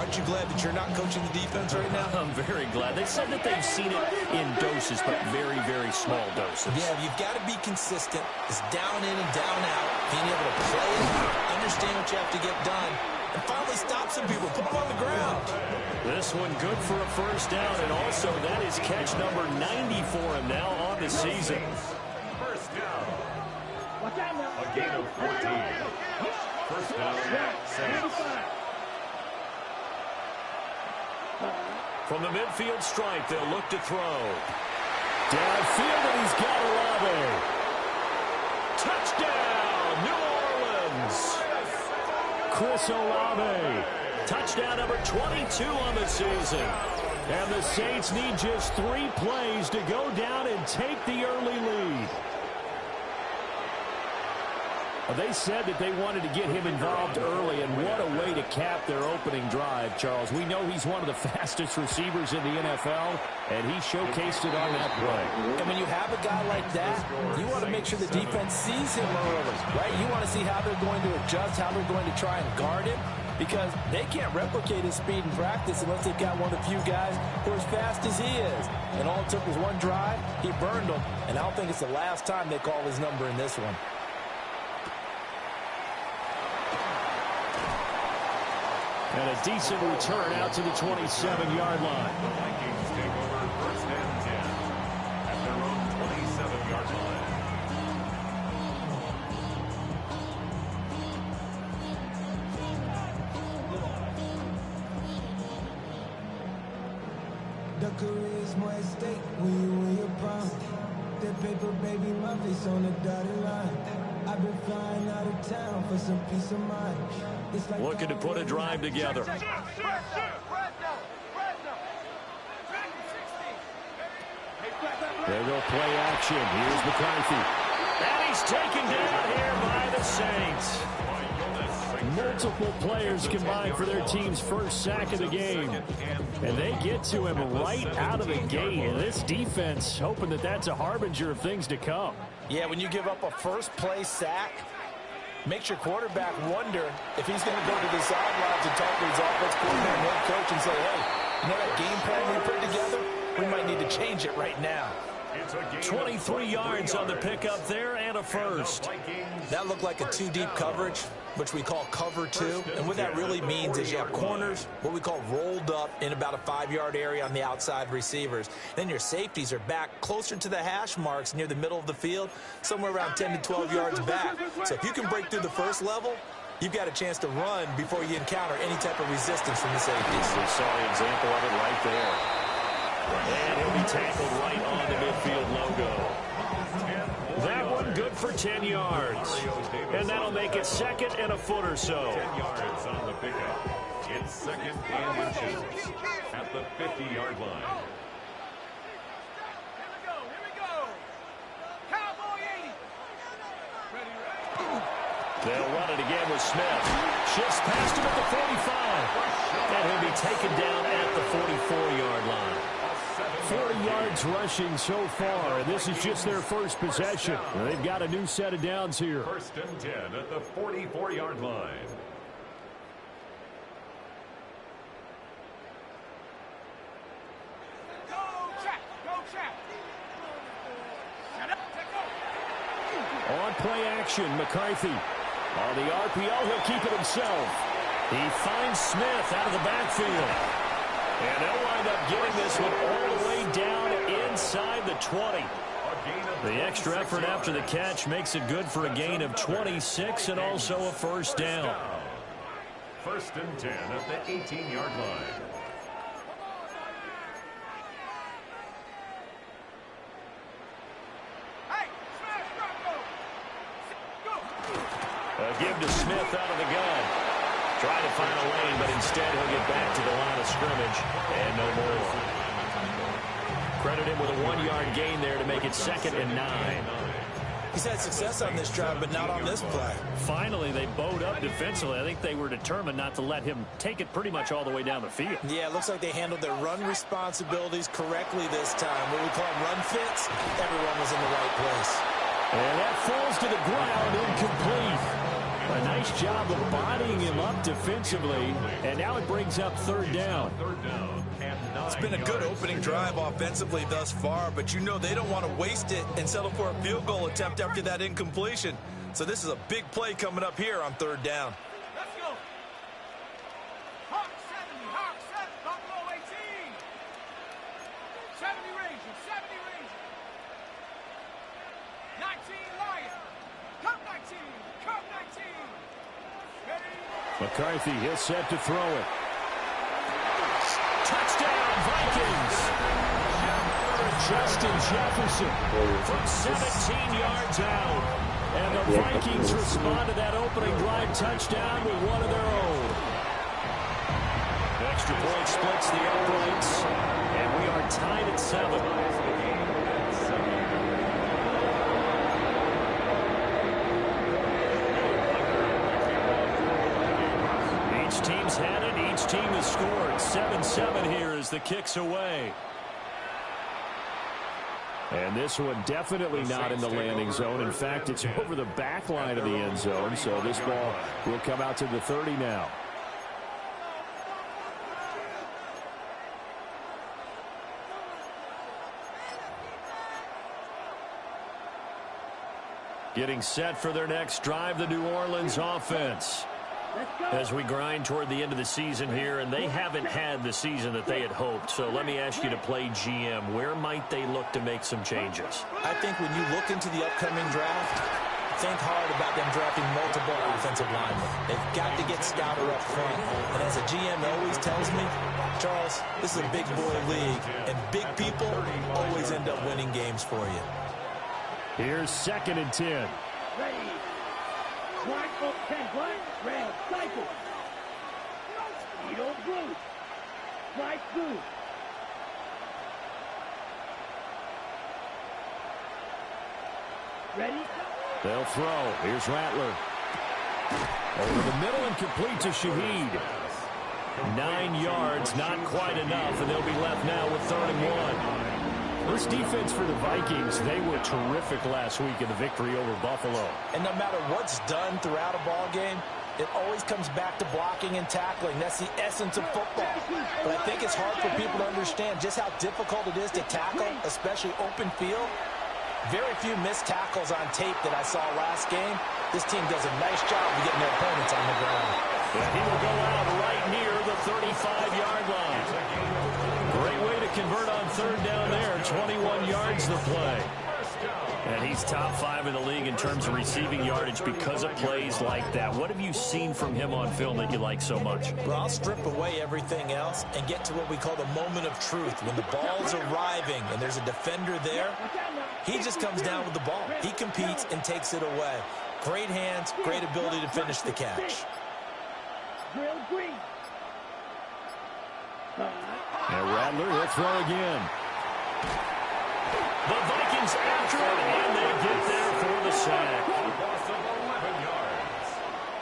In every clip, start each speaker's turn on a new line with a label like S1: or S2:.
S1: Aren't you glad that you're not coaching the defense right now?
S2: I'm very glad. They said that they've seen it in doses, but very, very small doses.
S1: Yeah, you've got to be consistent. It's down in and down out. Being able to play it, understand what you have to get done, and finally stop some people, put them on the ground.
S2: This one good for a first down, and also that is catch number 90 for him now on the season.
S3: First down. A gain of 14. First down, Saints.
S2: From the midfield stripe, they'll look to throw. Downfield, and he's got Olave. Touchdown, New Orleans. Chris Olave. Touchdown number 22 on the season. And the Saints need just 3 plays to go down and take the early lead. They said that they wanted to get him involved early, and what a way to cap their opening drive, Charles. We know he's one of the fastest receivers in the NFL, and he showcased it on that play.
S1: And when you have a guy like that, you want to make sure the defense sees him early, right? You want to see how they're going to adjust, how they're going to try and guard him, because they can't replicate his speed in practice unless they've got one of the few guys who are as fast as he is. And all it took was one drive. He burned them, and I don't think it's the last time they call his number in this one.
S2: And a decent return out to the 27-yard line.
S3: The Vikings take over first and 10 at their own 27-yard line.
S4: The career is more at stake when you win your prime. That paper, baby, my face on the dotted line. I've been flying out of town for some peace of mind. Like
S2: looking to put a drive together.
S5: There
S2: go play action. Here's McCarthy. And he's taken down here by the Saints. Multiple players combined for their team's first sack of the game. And they get to him right out of the gate. And this defense hoping that that's a harbinger of things to come.
S1: Yeah, when you give up a first play sack, makes your quarterback wonder if he's going to go to the sidelines and talk to his offense coordinator and head coach and say, hey, you know that game plan we put together? We might need to change it right now.
S2: 23 yards on the pickup there and a first.
S1: That looked like a two-deep coverage, which we call cover two. And what that really means is you have corners, what we call rolled up in about a 5-yard area on the outside receivers. Then your safeties are back closer to the hash marks near the middle of the field, somewhere around 10 to 12 yards back. So if you can break through the first level, you've got a chance to run before you encounter any type of resistance from the safeties.
S2: We saw an example of it right there. And he'll be tackled right on the midfield logo. That one good for 10 yards. And that'll make it second and a foot or so.
S3: 10 yards on the pickup. It's second and inches at the 50-yard line.
S2: They'll run it again with Smith. Shifts past him at the 45. And he'll be taken down at the 44-yard line. 40 yards rushing so far, and this is just their first possession. They've got a new set of downs here.
S3: First and 10 at the 44-yard line.
S2: On play action, McCarthy. On the RPO, he'll keep it himself. He finds Smith out of the backfield. And they'll wind up getting this one all the way down inside the 20. The extra effort after the catch makes it good for a gain of 26 and also a first down.
S3: First and 10 at the 18-yard line.
S2: A give to Smith out of the gun. Trying to find a lane, but instead he'll get back to the line of scrimmage and no more. Credit him with a 1-yard gain there to make it second and 9.
S1: He's had success on this drive, but not on this play.
S2: Finally, they bowed up defensively. I think they were determined not to let him take it pretty much all the way down the field.
S1: Yeah, it looks like they handled their run responsibilities correctly this time. What we call run fits, everyone was in the right place.
S2: And that falls to the ground incomplete. A nice job of bodying him up defensively, and now it brings up third down.
S1: It's been a good opening drive offensively thus far, but you know they don't want to waste it and settle for a field goal attempt after that incompletion. So this is a big play coming up here on third down.
S5: Let's go. Hawk 70, Hawk 7, Buffalo 18. 70 Rangers, 70 Rangers. 19 Lion. Come 19, come 19. Ready?
S2: McCarthy is set to throw it. Touchdown, Vikings! Justin Jefferson from 17 yards out. And the Vikings respond to that opening drive touchdown with one of their own. Extra point splits the uprights, and we are tied at 7. Each team's had it. Each team has scored. 7-7 here as the kick's away. And this one definitely not in the landing zone. In fact, it's over the back line of the end zone. So this ball will come out to the 30 now. Getting set for their next drive, the New Orleans offense. As we grind toward the end of the season here, and they haven't had the season that they had hoped. So let me ask you to play GM. Where might they look to make some changes?
S1: I think when you look into the upcoming draft, think hard about them drafting multiple offensive linemen. They've got to get stouter up front. And as a GM always tells me, Charles, this is a big boy league, and big people always end up winning games for you.
S2: Here's 2nd and 10.
S5: Ready. White, 10, white, red, cycle. Needle, blue. White, blue. Ready?
S2: They'll throw. Here's Rattler. Over the middle and complete to Shaheed. 9 yards, not quite enough, and they'll be left now with 3rd and 1. This defense for the Vikings, they were terrific last week in the victory over Buffalo.
S1: And no matter what's done throughout a ball game, it always comes back to blocking and tackling. That's the essence of football. But I think it's hard for people to understand just how difficult it is to tackle, especially open field. Very few missed tackles on tape that I saw last game. This team does a nice job of getting their opponents on the ground.
S2: And he will go out right near the 35-yard line. Great way to convert on 3rd down there. 21 yards the play. And he's top 5 in the league in terms of receiving yardage because of plays like that. What have you seen from him on film that you like so much?
S1: Well, I'll strip away everything else and get to what we call the moment of truth. When the ball's arriving and there's a defender there, he just comes down with the ball. He competes and takes it away. Great hands, great ability to finish the catch.
S2: And Rattler, he'll throw again. The Vikings after it, and they get there for the sack.
S3: Loss of 11 yards.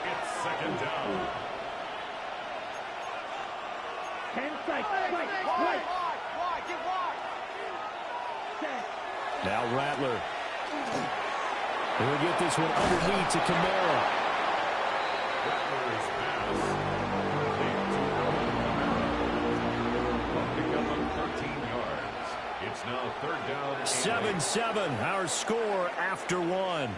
S3: It's 2nd down.
S5: 10 strike, right. Get wide.
S2: Now Rattler. He'll get this one underneath to Kamara.
S3: Rattler's pass. Pick up on 13 yards. It's now 3rd down.
S2: 7-7, our score after 1.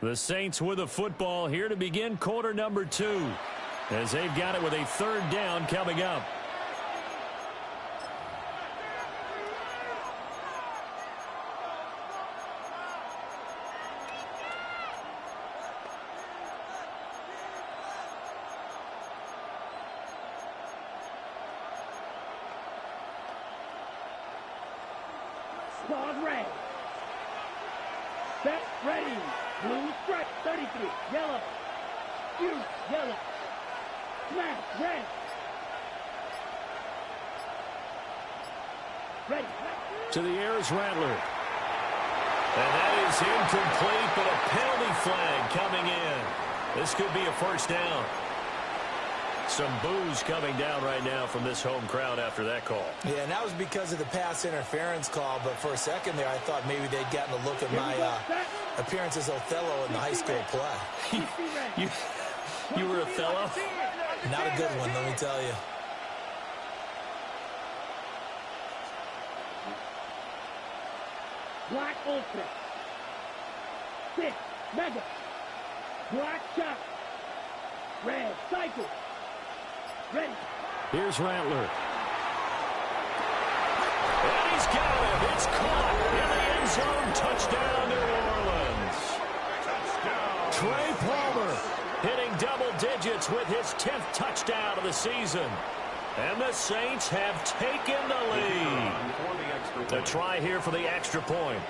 S2: The Saints with a football here to begin quarter number 2. As they've got it with a 3rd down coming up.
S5: Squad red. Set, ready. Blue stripe, 33. Yellow. Blue, yellow. Smash, red. Ready.
S2: To the air is Rattler. And that is incomplete, but a penalty flag coming in. This could be a 1st down. Some boos coming down right now from this home crowd after that call.
S1: Yeah, and that was because of the pass interference call, but for a second there, I thought maybe they'd gotten a look at my appearance as Othello in the high school play.
S2: You were Othello?
S1: Not a good one, let me tell you.
S5: Black ultra. 6, mega. Black shot. Red cycle. Ready.
S2: Here's Rattler. And he's got it. It's caught in the end zone. Touchdown, New Orleans. Touchdown. Trey Palmer hitting double digits with his 10th touchdown of the season. And the Saints have taken the lead. The try here for the extra point.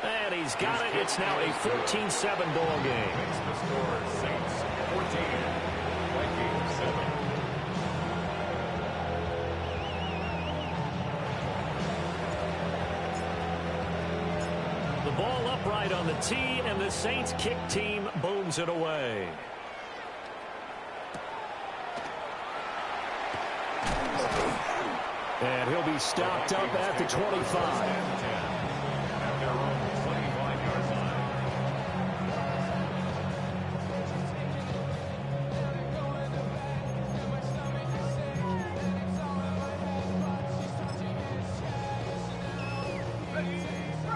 S2: And he's got it. It's now a 14-7 ball game.
S3: Makes the score Saints 14, Vikings 7.
S2: The ball upright on the tee, and the Saints kick team booms it away. And he'll be stopped up at the 25.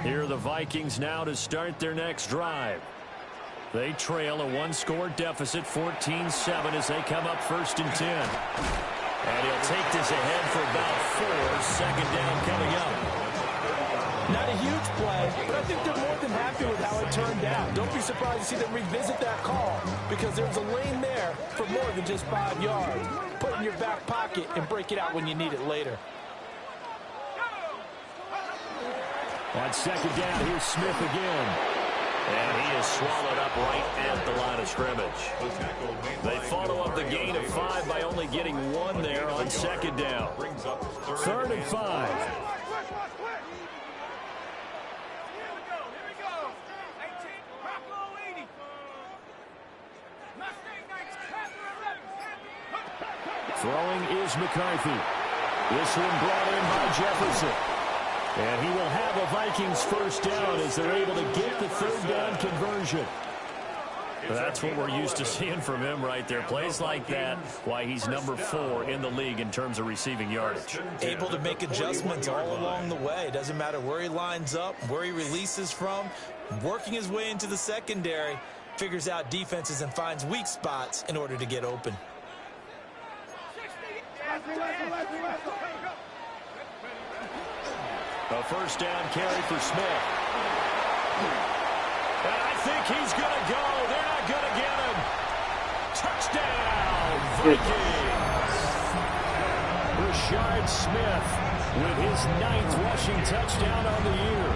S2: Here are the Vikings now to start their next drive. They trail a one-score deficit, 14-7, as they come up 1st and 10. And he'll take this ahead for about 4. Second down coming up.
S6: Not a huge play, but I think they're more than happy with how it turned out. Don't be surprised to see them revisit that call, because there's a lane there for more than just 5 yards. Put it in your back pocket and break it out when you need it later.
S2: On second down, here's Smith again. And he is swallowed up right at the line of scrimmage. They follow up the gain of 5 by only getting 1 there on second down. 3rd and 5. Throwing is McCarthy. This one brought in by Jefferson. And he will have a Vikings first down as they're able to get the 3rd down conversion. That's what we're used to seeing from him right there. Plays like that, why he's number 4 in the league in terms of receiving yardage.
S1: Able to make adjustments all along the way. Doesn't matter where he lines up, where he releases from. Working his way into the secondary, figures out defenses and finds weak spots in order to get open.
S2: A first down carry for Smith. And I think he's going to go. They're not going to get him. Touchdown, Vikings. Rashard Smith with his 9th rushing touchdown on the year.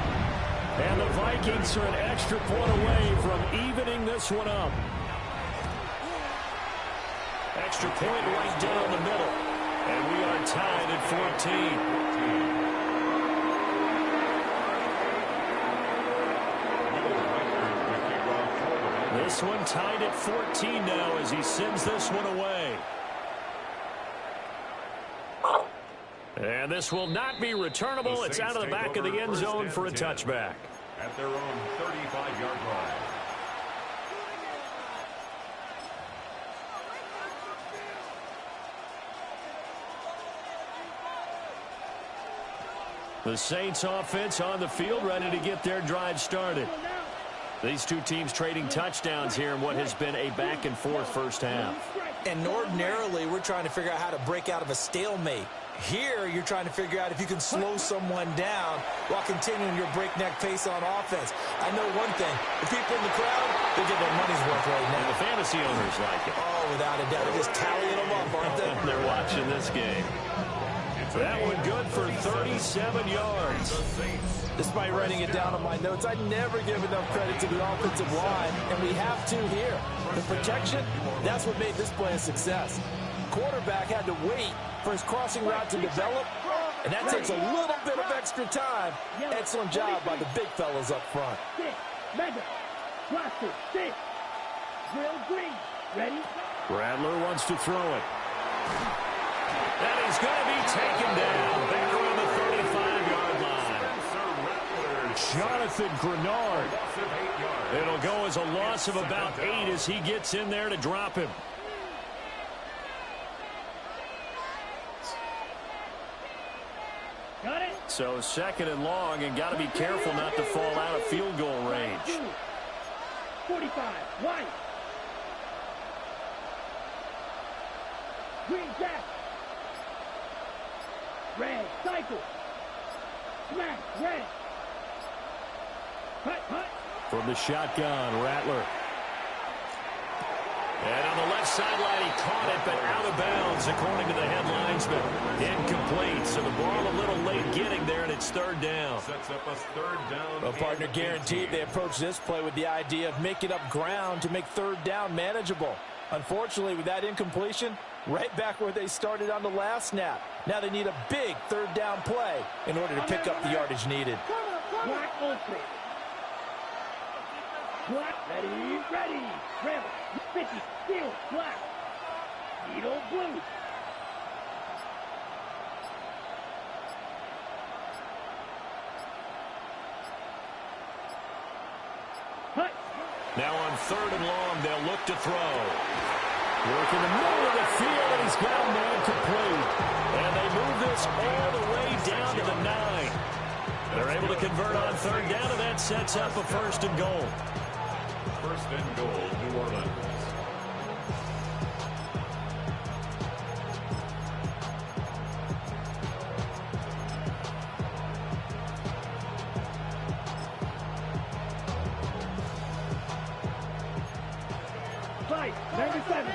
S2: And the Vikings are an extra point away from evening this one up. Extra point right down the middle. And we are tied at 14. This one tied at 14 now as he sends this one away. And this will not be returnable. It's out of the back of the end zone for a touchback.
S3: At their own 35-yard line.
S2: The Saints offense on the field, ready to get their drive started. These two teams trading touchdowns here in what has been a back-and-forth first half.
S1: And ordinarily, we're trying to figure out how to break out of a stalemate. Here, you're trying to figure out if you can slow someone down while continuing your breakneck pace on offense. I know one thing. The people in the crowd, they get their money's worth right now.
S2: And the fantasy owners like it.
S1: Oh, without a doubt. They're just tallying them up, aren't they?
S2: They're watching this game. That one good for 37 yards.
S6: Despite writing it down on my notes, I never give enough credit to the offensive line, and we have to here. The protection, that's what made this play a success. quarterback had to wait for his crossing route to develop, and that takes a little bit of extra time. Excellent job by the big fellas up front.
S5: Mega. Blaster. 6. Drill green. Ready?
S2: Rattler wants to throw it. And he's going to be taken down back around the 35-yard line. Jonathan Grenard. It'll go as a loss of about 8 as he gets in there to drop him.
S5: Got it?
S2: So 2nd and long, and got to be careful not to fall out of field goal range.
S5: 45. White. Green jack. Red. Cycle. Smack. Red. Cut.
S2: From the shotgun, Rattler. And on the left sideline, he caught it, but out of bounds, according to the head linesman. Incomplete, so the ball a little late getting there, and it's 3rd down.
S3: Sets up a 3rd down.
S6: Well, partner, guaranteed they approach this play with the idea of making up ground to make 3rd down manageable. Unfortunately, with that incompletion, right back where they started on the last snap. Now they need a big 3rd down play in order to pick up the yardage needed.
S5: Black open. Black. Ready. Rebel. 50. Steel. Black. Needle blue. Cut.
S2: Now on 3rd and long, they'll look to throw. Work in the middle of the field, and he's got a man complete. And they move this all the way down to the 9. They're able to convert on 3rd down, and that sets up a 1st and goal.
S3: 1st and goal, New Orleans.
S5: Fight. 97.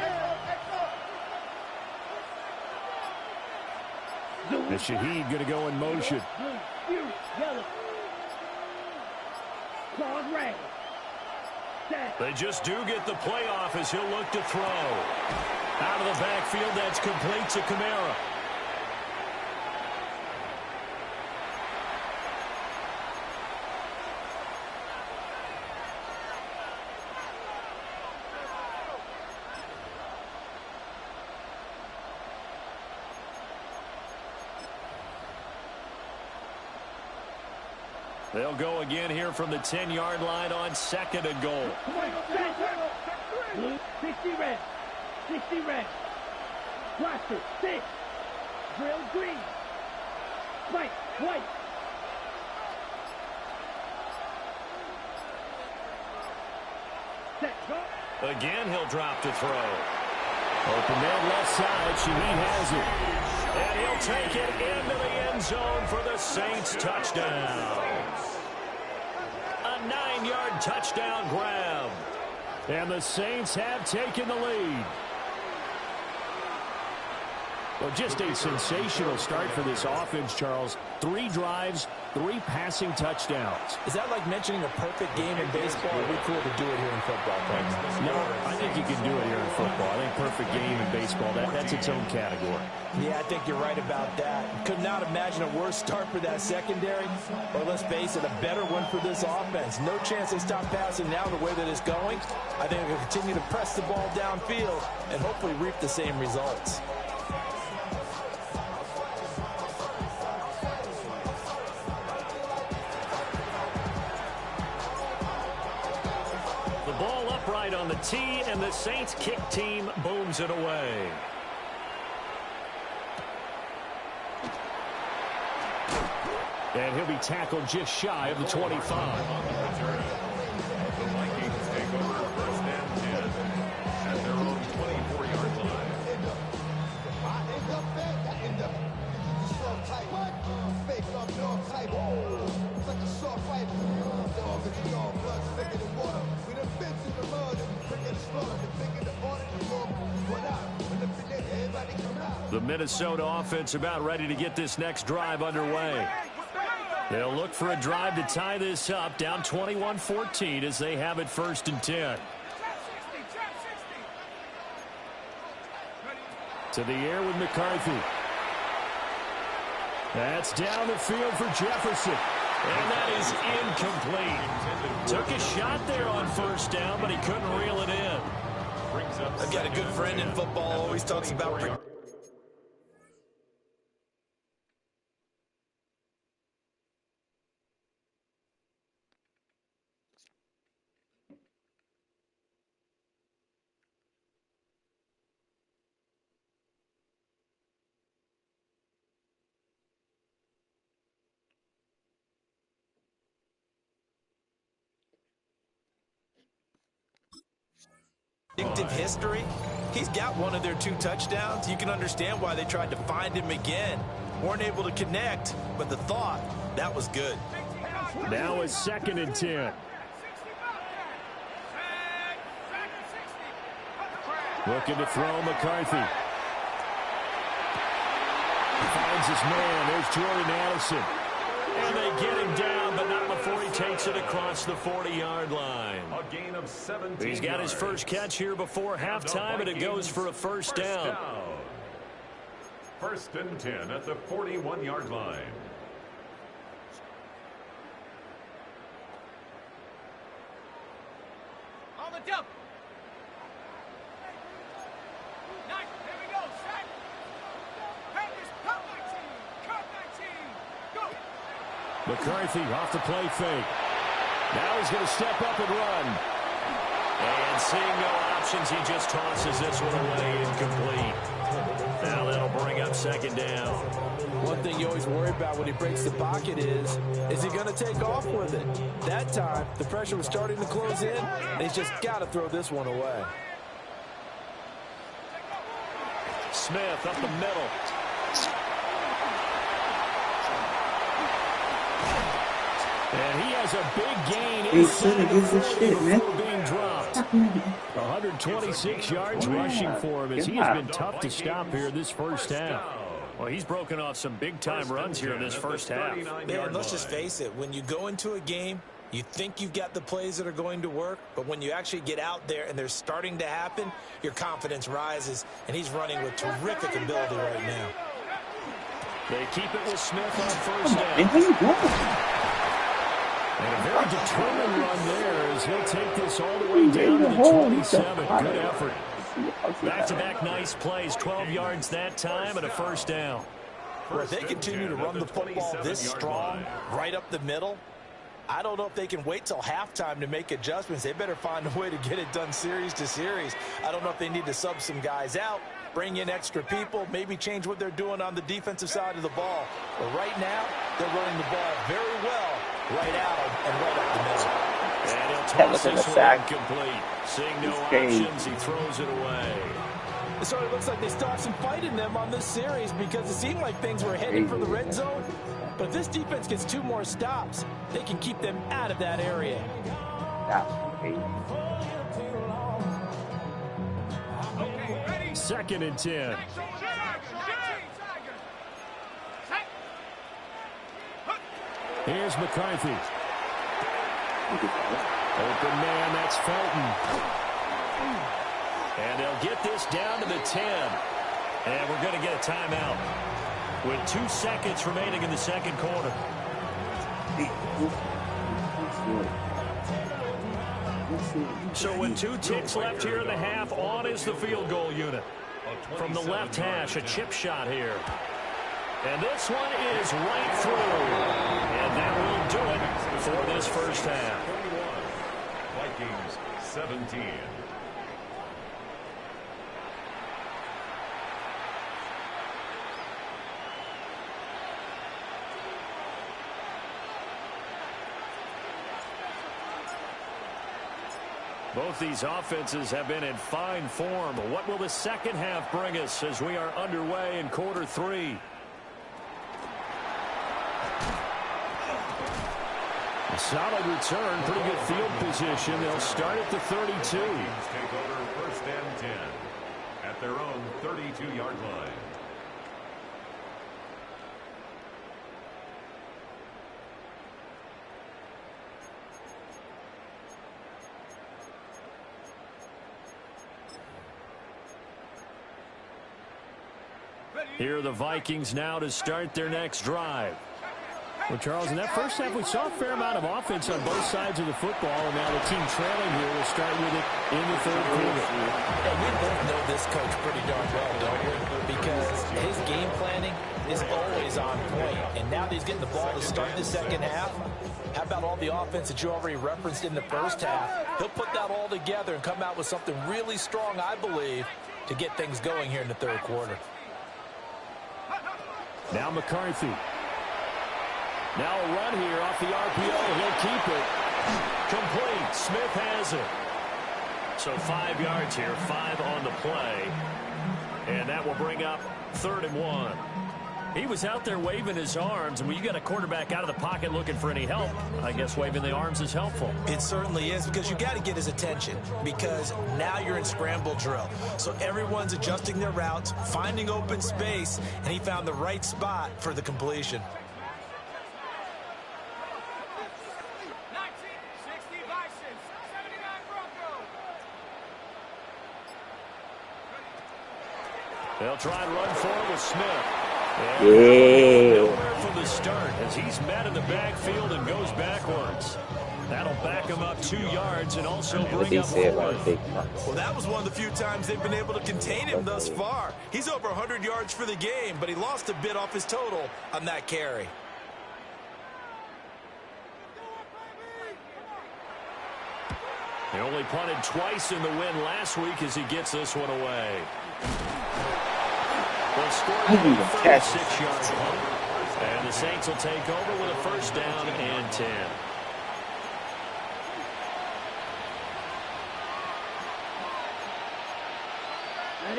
S2: The Shaheed going to go in motion.
S5: Blue. Yellow. Claws red.
S2: They just do get the playoff as he'll look to throw. Out of the backfield, that's complete to Kamara. They'll go again here from the 10-yard line on 2nd and goal.
S5: Blue, 60 red. 60 red. Blaster, 6. Drill green. White. Set, go.
S2: Again, he'll drop to throw. Open man left side. Shaheed has it. And he'll take it into the end zone for the Saints touchdown. A 9-yard touchdown grab. And the Saints have taken the lead. Well, just a sensational start for this offense, Charles. 3 drives, 3 passing touchdowns.
S6: Is that like mentioning a perfect game in baseball? It'd be cool to do it here in football, folks.
S2: No, I think you can do it here in football. I think perfect game in baseball, that's its own category.
S6: Yeah, I think you're right about that. Could not imagine a worse start for that secondary, or let's face it, a better one for this offense. No chance they stop passing now the way that it's going. I think they'll continue to press the ball downfield and hopefully reap the same results.
S2: Upright on the tee, and the Saints kick team booms it away. And he'll be tackled just shy of the 25.
S3: The Vikings take over 1st and 10 at their own 24-yard line.
S2: The Minnesota offense about ready to get this next drive underway. They'll look for a drive to tie this up, down 21-14 as they have it 1st and 10. To the air with McCarthy. That's down the field for Jefferson. And that is incomplete. Took a shot there on first down, but he couldn't reel it in.
S1: I've got a good friend in football, always talks about predictive history. He's got one of their 2 touchdowns. You can understand why they tried to find him again. Weren't able to connect, but the thought, that was good.
S2: Now it's 2nd and 10. Looking to throw McCarthy. He finds his man. There's Jordan Addison. And they get him down, but not before he takes it across the 40-yard line.
S3: A gain of 17
S2: He's got his first catch here before halftime, and it goes for a first down.
S3: 1st and 10 at the 41-yard line.
S5: On the jump. Nice. Here we go. Set. Panthers, cut 19. Cut 19. Go.
S2: McCarthy off the play fake. Now he's going to step up and run. And seeing no options, he just tosses this one away, incomplete. Now that'll bring up 2nd down.
S6: One thing you always worry about when he breaks the pocket is he going to take off with it? That time, the pressure was starting to close in, and he's just got to throw this one away.
S2: Smith up the middle. And he has a big gain inside the 40 before being dropped. 126 yards rushing for him as he has been tough to stop here this first half. Well, he's broken off some big-time runs here in this first half.
S1: Man, let's just face it. When you go into a game, you think you've got the plays that are going to work, but when you actually get out there and they're starting to happen, your confidence rises, and he's running with terrific ability right now.
S2: They keep it with Smith on first down. And a very determined run there as he'll take this all the way down to the 27. Good effort. Back-to-back nice plays. 12 yards that time and a first down.
S1: Well, if they continue to run the football this strong, right up the middle, I don't know if they can wait till halftime to make adjustments. They better find a way to get it done series to series. I don't know if they need to sub some guys out, bring in extra people, maybe change what they're doing on the defensive side of the ball. But right now, they're running the ball very well. Right out and right up the middle.
S2: And he'll toss this one incomplete. Seeing no options, he throws it away.
S6: It sort of looks like they still have some fight in them on this series because it seemed like things were heading for the red zone. But if this defense gets 2 more stops, they can keep them out of that area.
S2: Second and 10. Here's McCarthy. Open man, that's Felton. And they'll get this down to the 10. And we're going to get a timeout with 2 seconds remaining in the second quarter. So with 2 ticks left here in the half, on is the field goal unit. From the left hash, a chip shot here. And this one is right through. And that will do it for this first half.
S3: 21, Vikings 17.
S2: Both these offenses have been in fine form. What will the second half bring us as we are underway in quarter 3? A solid return, pretty good field position. They'll start at the 32.
S3: Take over first and 10 at their own 32-yard line.
S2: Here are the Vikings now to start their next drive. Well, Charles, in that first half, we saw a fair amount of offense on both sides of the football, and now the team trailing here will start with it in the third quarter.
S1: And we both know this coach pretty darn well, don't we? Because his game planning is always on point. And now that he's getting the ball to start the second half, how about all the offense that you already referenced in the first half? He'll put that all together and come out with something really strong, I believe, to get things going here in the third quarter.
S2: Now McCarthy. Now a run here off the RPO. He'll keep it. Complete. Smith has it. So 5 yards here, 5 on the play. And that will bring up 3rd and 1. He was out there waving his arms, and when you got a quarterback out of the pocket looking for any help, I guess waving the arms is helpful.
S1: It certainly is, because you got to get his attention, because now you're in scramble drill. So everyone's adjusting their routes, finding open space, and he found the right spot for the completion.
S2: They'll try and run forward with Smith.
S7: Yeah.
S2: From the start, as he's met in the backfield and goes backwards. That'll back him up 2 yards and also bring up 4.
S1: Well, that was one of the few times they've been able to contain him thus far. He's over 100 yards for the game, but he lost a bit off his total on that carry.
S2: He only punted twice in the win last week as he gets this one away. They'll score a 36-yard punt. And the Saints will take over with a 1st down and 10.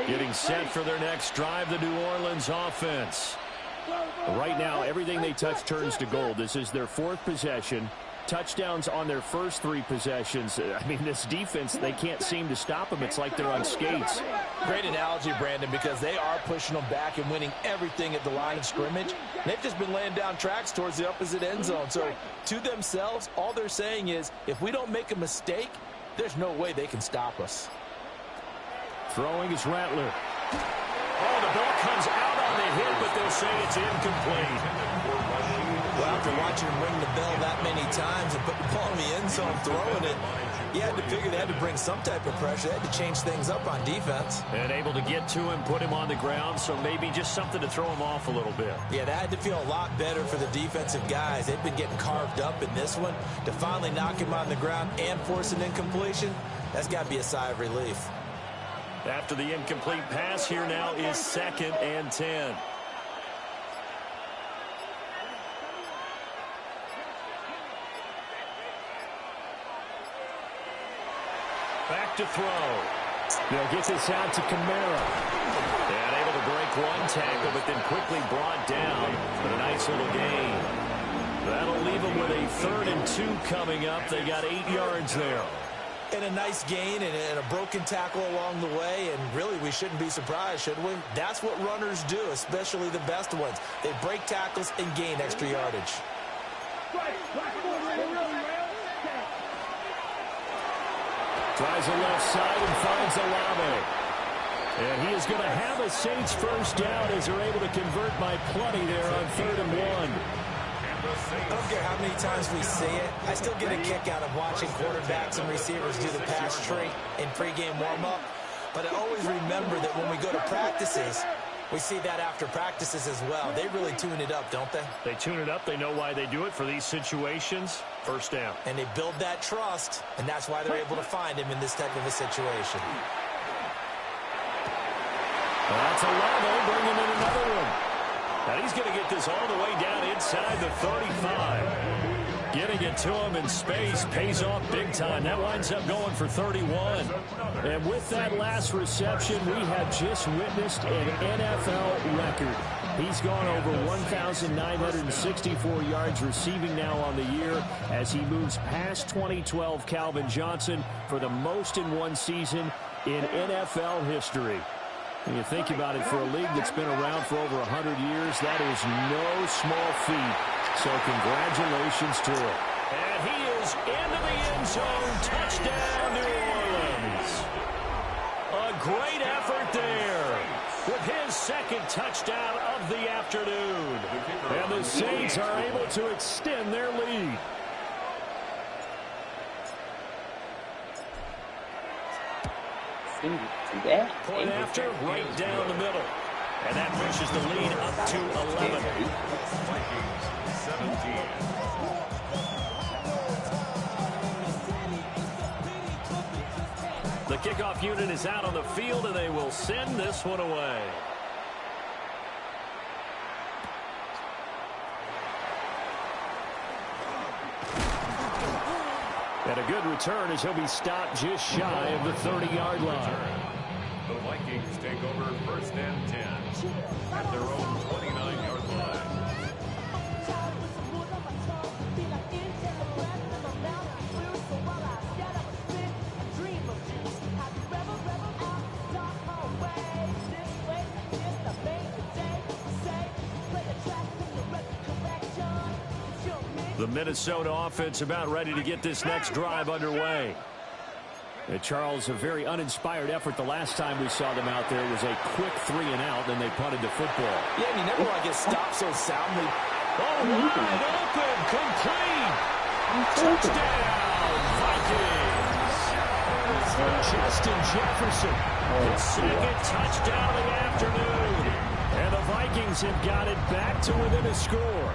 S2: Getting set for their next drive, the New Orleans offense. Right now, everything they touch turns to gold. This is their 4th possession. Touchdowns on their first 3 possessions. I mean, this defense, they can't seem to stop them. It's like they're on skates.
S1: Great analogy, Brandon, because they are pushing them back and winning everything at the line of scrimmage. They've just been laying down tracks towards the opposite end zone. So, to themselves, all they're saying is, if we don't make a mistake, there's no way they can stop us.
S2: Throwing is Rattler. Oh, the ball comes out on the hit, but they'll say it's incomplete.
S1: Well, after watching him ring the bell that many times and put the ball in the end zone throwing it, you had to figure they had to bring some type of pressure. They had to change things up on defense.
S2: And able to get to him, put him on the ground, so maybe just something to throw him off a little bit.
S1: Yeah, that had to feel a lot better for the defensive guys. They've been getting carved up in this one. To finally knock him on the ground and force an incompletion, that's got to be a sigh of relief.
S2: After the incomplete pass, here now is 2nd and 10. Back to throw. They'll get this out to Kamara. And able to break one tackle, but then quickly brought down. But a nice little gain. That'll leave them with a 3rd and 2 coming up. They got 8 yards there.
S1: And a nice gain and a broken tackle along the way, and really we shouldn't be surprised, should we? That's what runners do, especially the best ones. They break tackles and gain extra yardage.
S2: Tries the left side and finds Olave. And he is going to have a Saints 1st down as they're able to convert by plenty there on 3rd and 1.
S1: I don't care how many times we see it. I still get a kick out of watching quarterbacks and receivers do the pass tree in pregame warm-up. But I always remember that when we go to practices, we see that after practices as well. They really tune it up, don't they?
S2: They tune it up. They know why they do it for these situations. 1st down.
S1: And they build that trust, and that's why they're able to find him in this type of a situation.
S2: That's Olave bringing in another one. And he's going to get this all the way down inside the 35. Getting it to him in space pays off big time. That winds up going for 31. And with that last reception, we have just witnessed an NFL record. He's gone over 1,964 yards receiving now on the year as he moves past 2012 Calvin Johnson for the most in one season in NFL history. When you think about it, for a league that's been around for over 100 years, that is no small feat. So congratulations to him. And he is into the end zone. Touchdown, New Orleans. A great effort there with his second second touchdown of the afternoon. And the Saints are able to extend their lead. Point after, right down the middle. And that pushes the lead up to 11.
S3: Vikings 17.
S2: The kickoff unit is out on the field, and they will send this one away. And a good return as he'll be stopped just shy of the 30-yard line.
S3: The Vikings take over 1st and 10 at their own 29-yard line.
S2: The Minnesota offense about ready to get this next drive underway. And Charles, a very uninspired effort the last time we saw them out there was a quick 3-and-out, then they punted the football.
S6: Yeah, and you never want to get stopped so soundly.
S2: Oh, wide open, complete. Touchdown, Vikings. Justin Jefferson, his second touchdown of the afternoon. And the Vikings have got it back to within a score.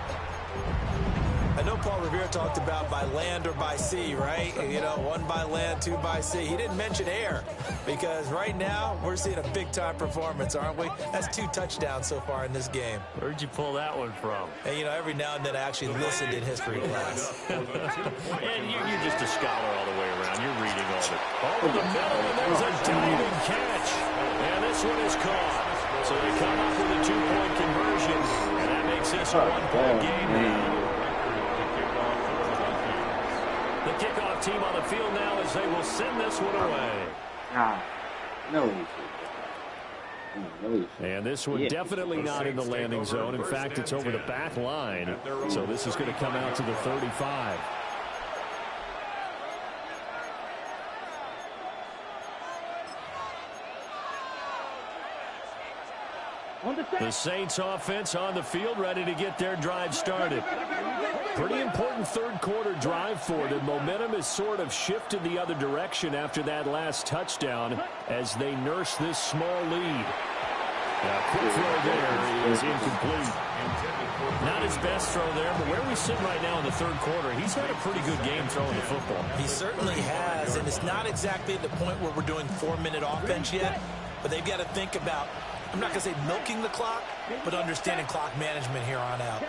S1: I know Paul Revere talked about by land or by sea, right? You know, 1 by land, 2 by sea. He didn't mention air because right now we're seeing a big-time performance, aren't we? That's 2 touchdowns so far in this game.
S2: Where'd you pull that one from?
S1: And, you know, every now and then I actually listened in history class.
S2: And you're just a scholar all the way around. You're reading all of it. Over the middle, and there's a diving catch. And this one is caught. So they come up with a 2-point conversion, and that makes this a 1-point game now. The kickoff team on the field now as they will send this one away. And this one definitely not in the landing zone. In fact, it's over the back line. So this is going to come out to the 35. The Saints offense on the field ready to get their drive started. Pretty important third quarter drive for them. Momentum has sort of shifted the other direction after that last touchdown as they nurse this small lead. Quick throw there is incomplete. Not his best throw there, but where we sit right now in the third quarter, he's had a pretty good game throwing the football.
S1: He certainly has, and it's not exactly at the point where we're doing 4-minute offense yet, but they've got to think about, I'm not going to say milking the clock, but understanding clock management here on out.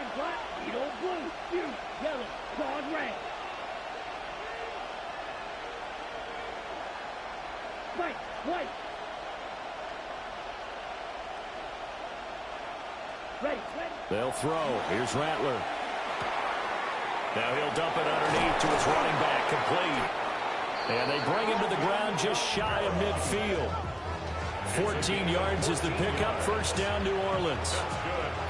S2: They'll throw. Here's Rattler. Now he'll dump it underneath to his running back, complete. And they bring him to the ground just shy of midfield. 14 yards is the pickup. First down, New Orleans.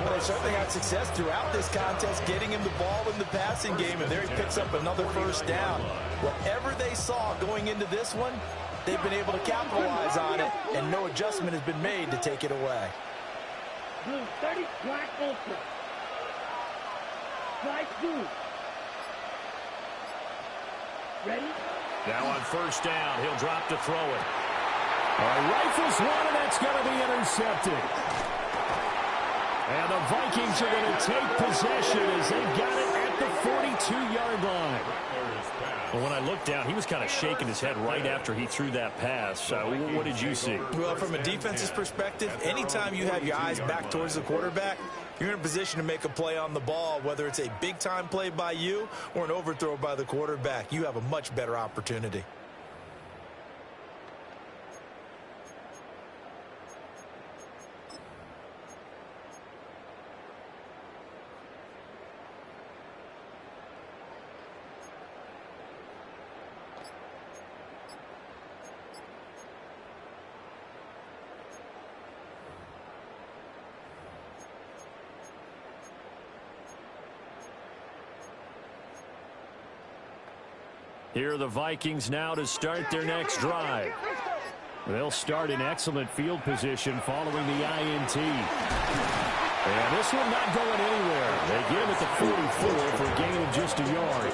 S6: Well, they certainly had success throughout this contest, getting him the ball in the passing game, and there he picks up another first down. Whatever they saw going into this one, they've been able to capitalize on it, and no adjustment has been made to take it away.
S5: Blue 30, black ultra. Slide 2. Ready?
S2: Now on first down, he'll drop to throw it. Rifles one, and that's going to be intercepted. And the Vikings are going to take possession as they got it at the 42-yard line. Well, when I looked down, he was kind of shaking his head right after he threw that pass. What did you see?
S1: Well, from a defense's perspective, anytime you have your eyes back towards the quarterback, you're in a position to make a play on the ball, whether it's a big-time play by you or an overthrow by the quarterback. You have a much better opportunity.
S2: Here are the Vikings now to start their next drive. They'll start in excellent field position following the INT. And this one not going anywhere. They get him at the 44 for a gain of just a yard.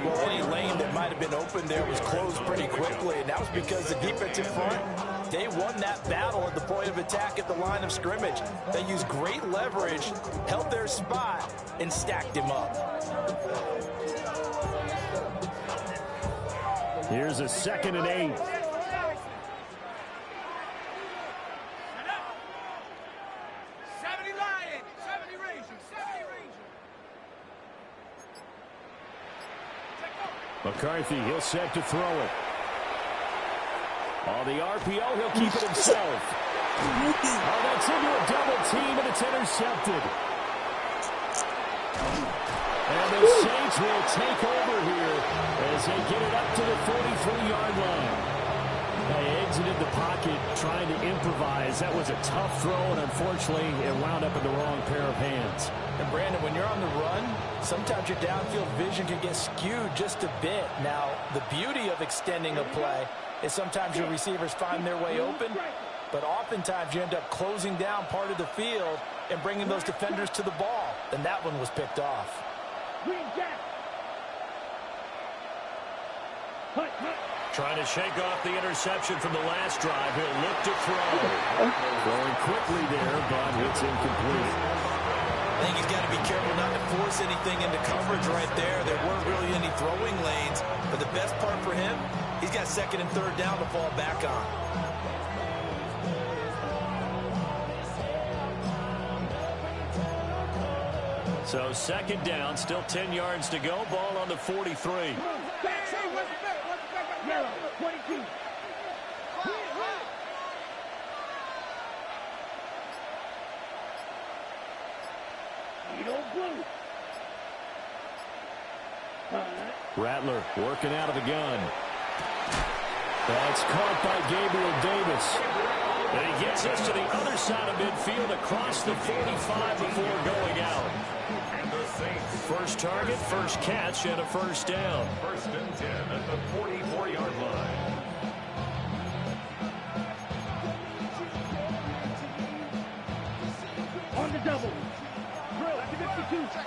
S6: Well, any lane that might have been open there was closed pretty quickly, and that was because the defensive front, they won that battle at the point of attack at the line of scrimmage. They used great leverage, held their spot, and stacked him up.
S2: Here's a 2nd and 8. McCarthy, he'll set to throw it. On the RPO, he'll keep it himself. Oh, that's into a double team, and it's intercepted. And the Saints will take over here as they get it up to the 43-yard line. They exited the pocket trying to improvise. That was a tough throw, and unfortunately, it wound up in the wrong pair of hands.
S6: And Brandon, when you're on the run, sometimes your downfield vision can get skewed just a bit. Now, the beauty of extending a play is sometimes your receivers find their way open, but oftentimes you end up closing down part of the field and bringing those defenders to the ball. And that one was picked off.
S2: Trying to shake off the interception from the last drive. He'll look to throw. Throwing quickly there, but it's incomplete.
S1: I think he's got to be careful not to force anything into coverage right there. There weren't really any throwing lanes, but the best part for him, he's got 2nd and 3rd down to fall back on.
S2: So 2nd down, still 10 yards to go. Ball on the 43.
S5: Yellow, 22. Blue.
S2: Rattler working out of the gun. That's caught by Gabriel Davis. And he gets us to the other side of midfield across the 45 before going out. First target, first catch, and a first down.
S3: 1st and 10 at the 44-yard line.
S5: On the double. Drill at the 52.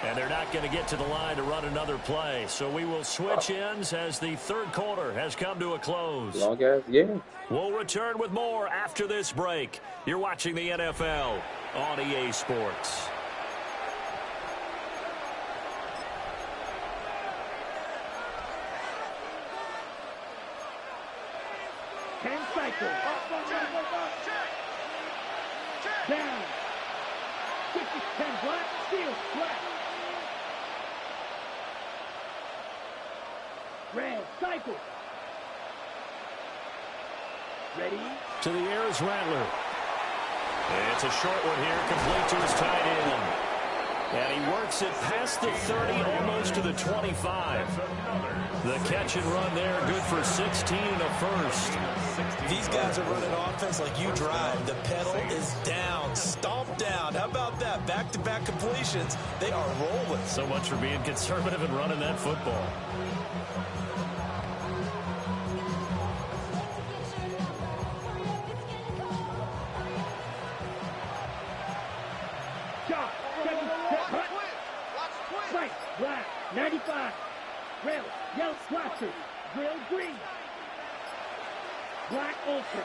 S2: And they're not going to get to the line to run another play. So we will switch ends as the 3rd quarter has come to a close.
S7: Long ass game.
S2: We'll return with more after this break. You're watching the NFL on EA Sports.
S5: Cycle. Down. 10 black, steal, black. Red, cycle. Ready?
S2: To the air is Rattler. It's a short one here, complete to his tight end. And he works it past the 30, almost to the 25. The catch and run there, good for 16 and a first.
S1: These guys are running offense like you drive. The pedal is down, stomp down. How about that? Back-to-back completions. They are rolling.
S2: So much for being conservative and running that football.
S5: Black, 95. Rail, yellow, slasher. Grill, green. Black, ultra.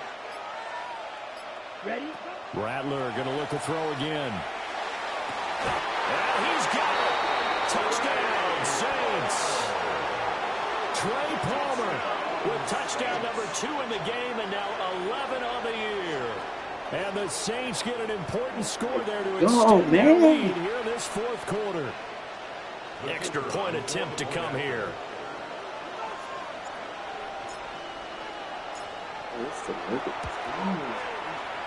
S5: Ready?
S2: Rattler going to look to throw again. And he's got it. Touchdown, Saints. Trey Palmer with touchdown number 2 in the game and now 11 on the year. And the Saints get an important score there to extend their lead here in this 4th quarter. Extra point attempt to come here.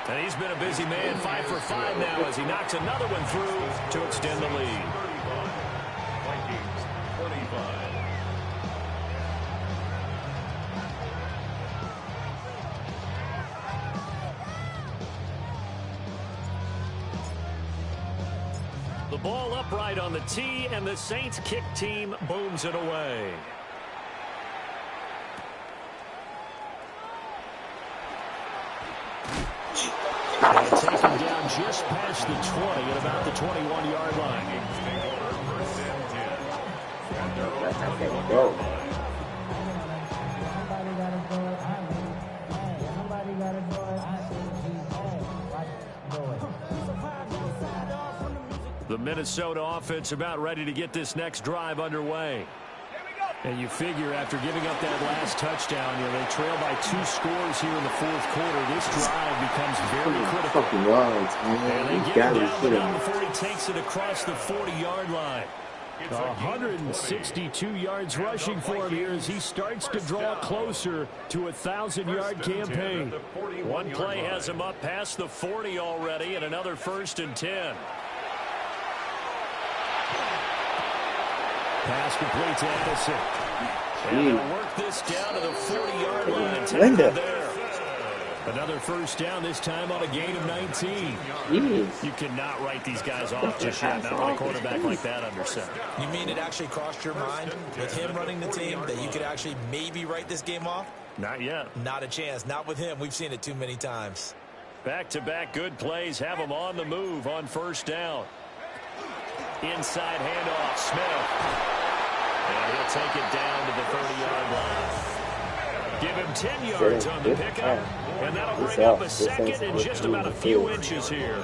S2: And he's been a busy man, 5 for 5 now as he knocks another one through to extend the lead.
S3: 35. Vikings 25.
S2: The ball upright on the tee, and the Saints kick team booms it away. And taken down just past the 20 at about the 21-yard line.
S7: Go.
S2: The Minnesota offense about ready to get this next drive underway. And you figure after giving up that last touchdown, they trail by 2 scores here in the fourth quarter. This drive becomes very critical. And they get it down, but not before he takes it across the 40-yard line. 162 yards rushing for him here as he starts to draw closer to a 1,000-yard campaign. One play has him up past the 40 already, and another 1st and 10. Pass complete to Addison. And they'll work this down to the 40-yard line. There. Another 1st down, this time on a gain of 19. You cannot write these guys off just yet, not with a quarterback like that under center.
S1: You mean it actually crossed your mind with him running the team that you could actually maybe write this game off?
S2: Not yet.
S1: Not a chance. Not with him. We've seen it too many times.
S2: Back-to-back good plays have him on the move on 1st down. Inside handoff, Smith. And he'll take it down to the 30-yard line. Give him 10 yards on the pickup. And that'll bring up a 2nd and just about a few inches here.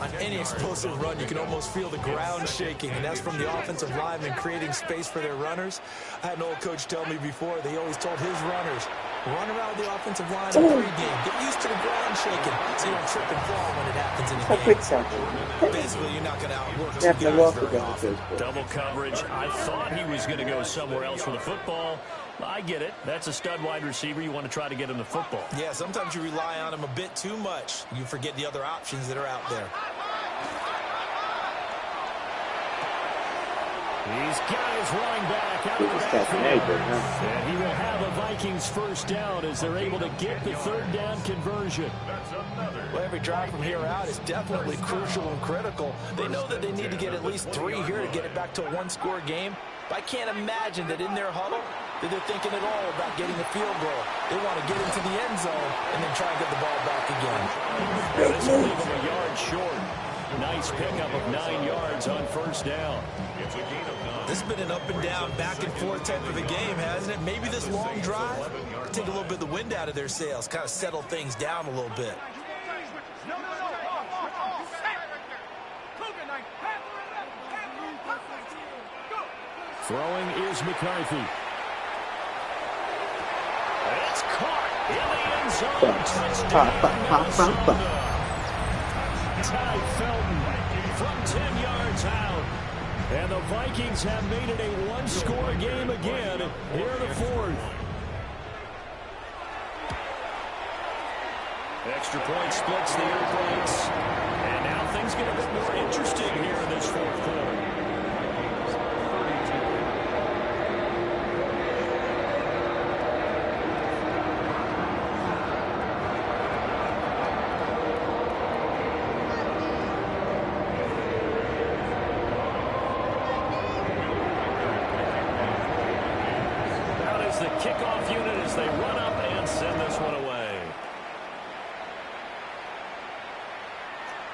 S1: On any explosive run, you can almost feel the ground shaking, and that's from the offensive linemen creating space for their runners. I had an old coach tell me before, they always told his runners, run around the offensive line in pregame. Get used to the ground shaking so you don't trip and fall when it happens in the game. Basically, you're not going to outwork 2 guys very often.
S2: Double coverage. I thought he was going to go somewhere else with the football. I get it. That's a stud wide receiver. You want to try to get him the football.
S1: Yeah, sometimes you rely on him a bit too much. You forget the other options that are out there.
S2: He's got his running back out of the backfield. And he will have a Vikings 1st down as they're able to get the 3rd down conversion.
S6: Well, every drive from here out is definitely crucial and critical. They know that they need to get at least 3 here to get it back to a 1-score game. But I can't imagine that in their huddle that they're thinking at all about getting a field goal. They want to get into the end zone and then try and get the ball back again.
S2: This will leave them a yard short. Nice pickup of 9 yards on 1st down.
S1: This has been an up and down, back and forth type of a game, hasn't it? Maybe this long drive could take a little bit of the wind out of their sails, kind of settle things down a little bit.
S2: Throwing is McCarthy. It's caught in the end zone. Touchdown. Ty Felton from 10 yards out. And the Vikings have made it a 1-score game again here in the 4th. Extra point splits the airplanes. And now things get a bit more interesting here in this 4th quarter. Kickoff unit as they run up and send this one away.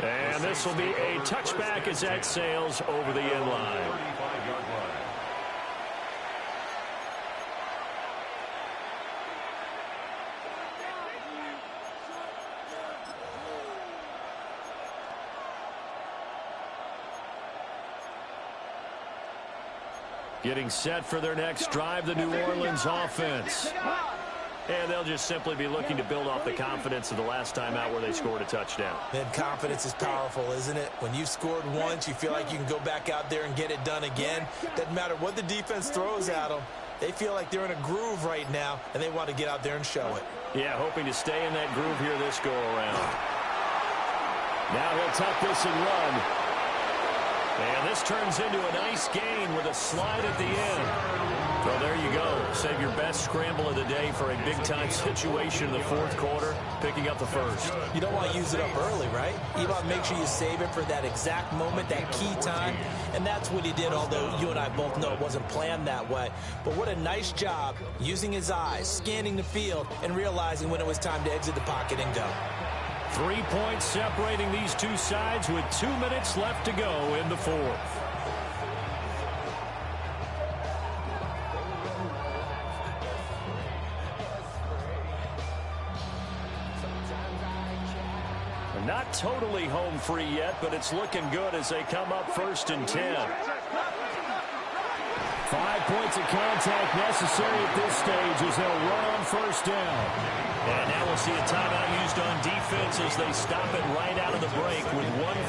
S2: And this will be a touchback as that sails over the end line. Getting set for their next drive, the New Orleans offense. And they'll just simply be looking to build off the confidence of the last time out where they scored a touchdown.
S1: Man, confidence is powerful, isn't it? When you've scored once, you feel like you can go back out there and get it done again. Doesn't matter what the defense throws at them. They feel like they're in a groove right now, and they want to get out there and show it.
S2: Yeah, hoping to stay in that groove here this go-around. Now he'll tuck this and run. And this turns into a nice gain with a slide at the end. Well, there you go. Save your best scramble of the day for a big-time situation in the 4th quarter, picking up the 1st.
S1: You don't want to use it up early, right? You want to make sure you save it for that exact moment, that key time. And that's what he did, although you and I both know it wasn't planned that way. But what a nice job using his eyes, scanning the field, and realizing when it was time to exit the pocket and go.
S2: 3 points separating these two sides with 2 minutes left to go in the fourth. Not totally home free yet, but it's looking good as they come up 1st and 10. 5 points of contact necessary at this stage as they'll run on 1st down. And now we'll see a timeout used on defense as they stop it right out of the break with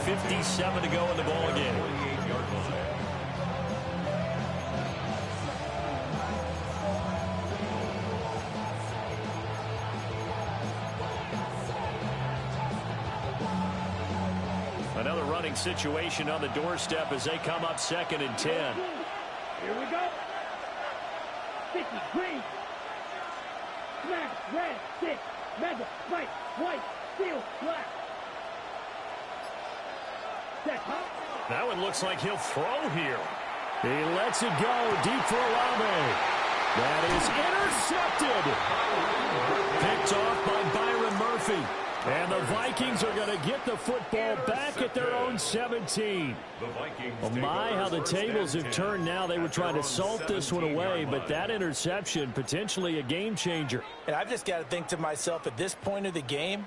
S2: 1:57 to go in the ball game. Another running situation on the doorstep as they come up 2nd and 10.
S5: Here we go. 50, green. Smash, red, 6, mega, white, steel, black. Set, huh?
S2: That one looks like he'll throw here. He lets it go deep for Olave. That is intercepted. Picked off by Byron Murphy. And the Vikings are going to get the football back at their own 17. Oh my, how the tables have turned now. They were trying to salt this one away, but that interception, potentially a game changer.
S1: And I've just got to think to myself, at this point of the game,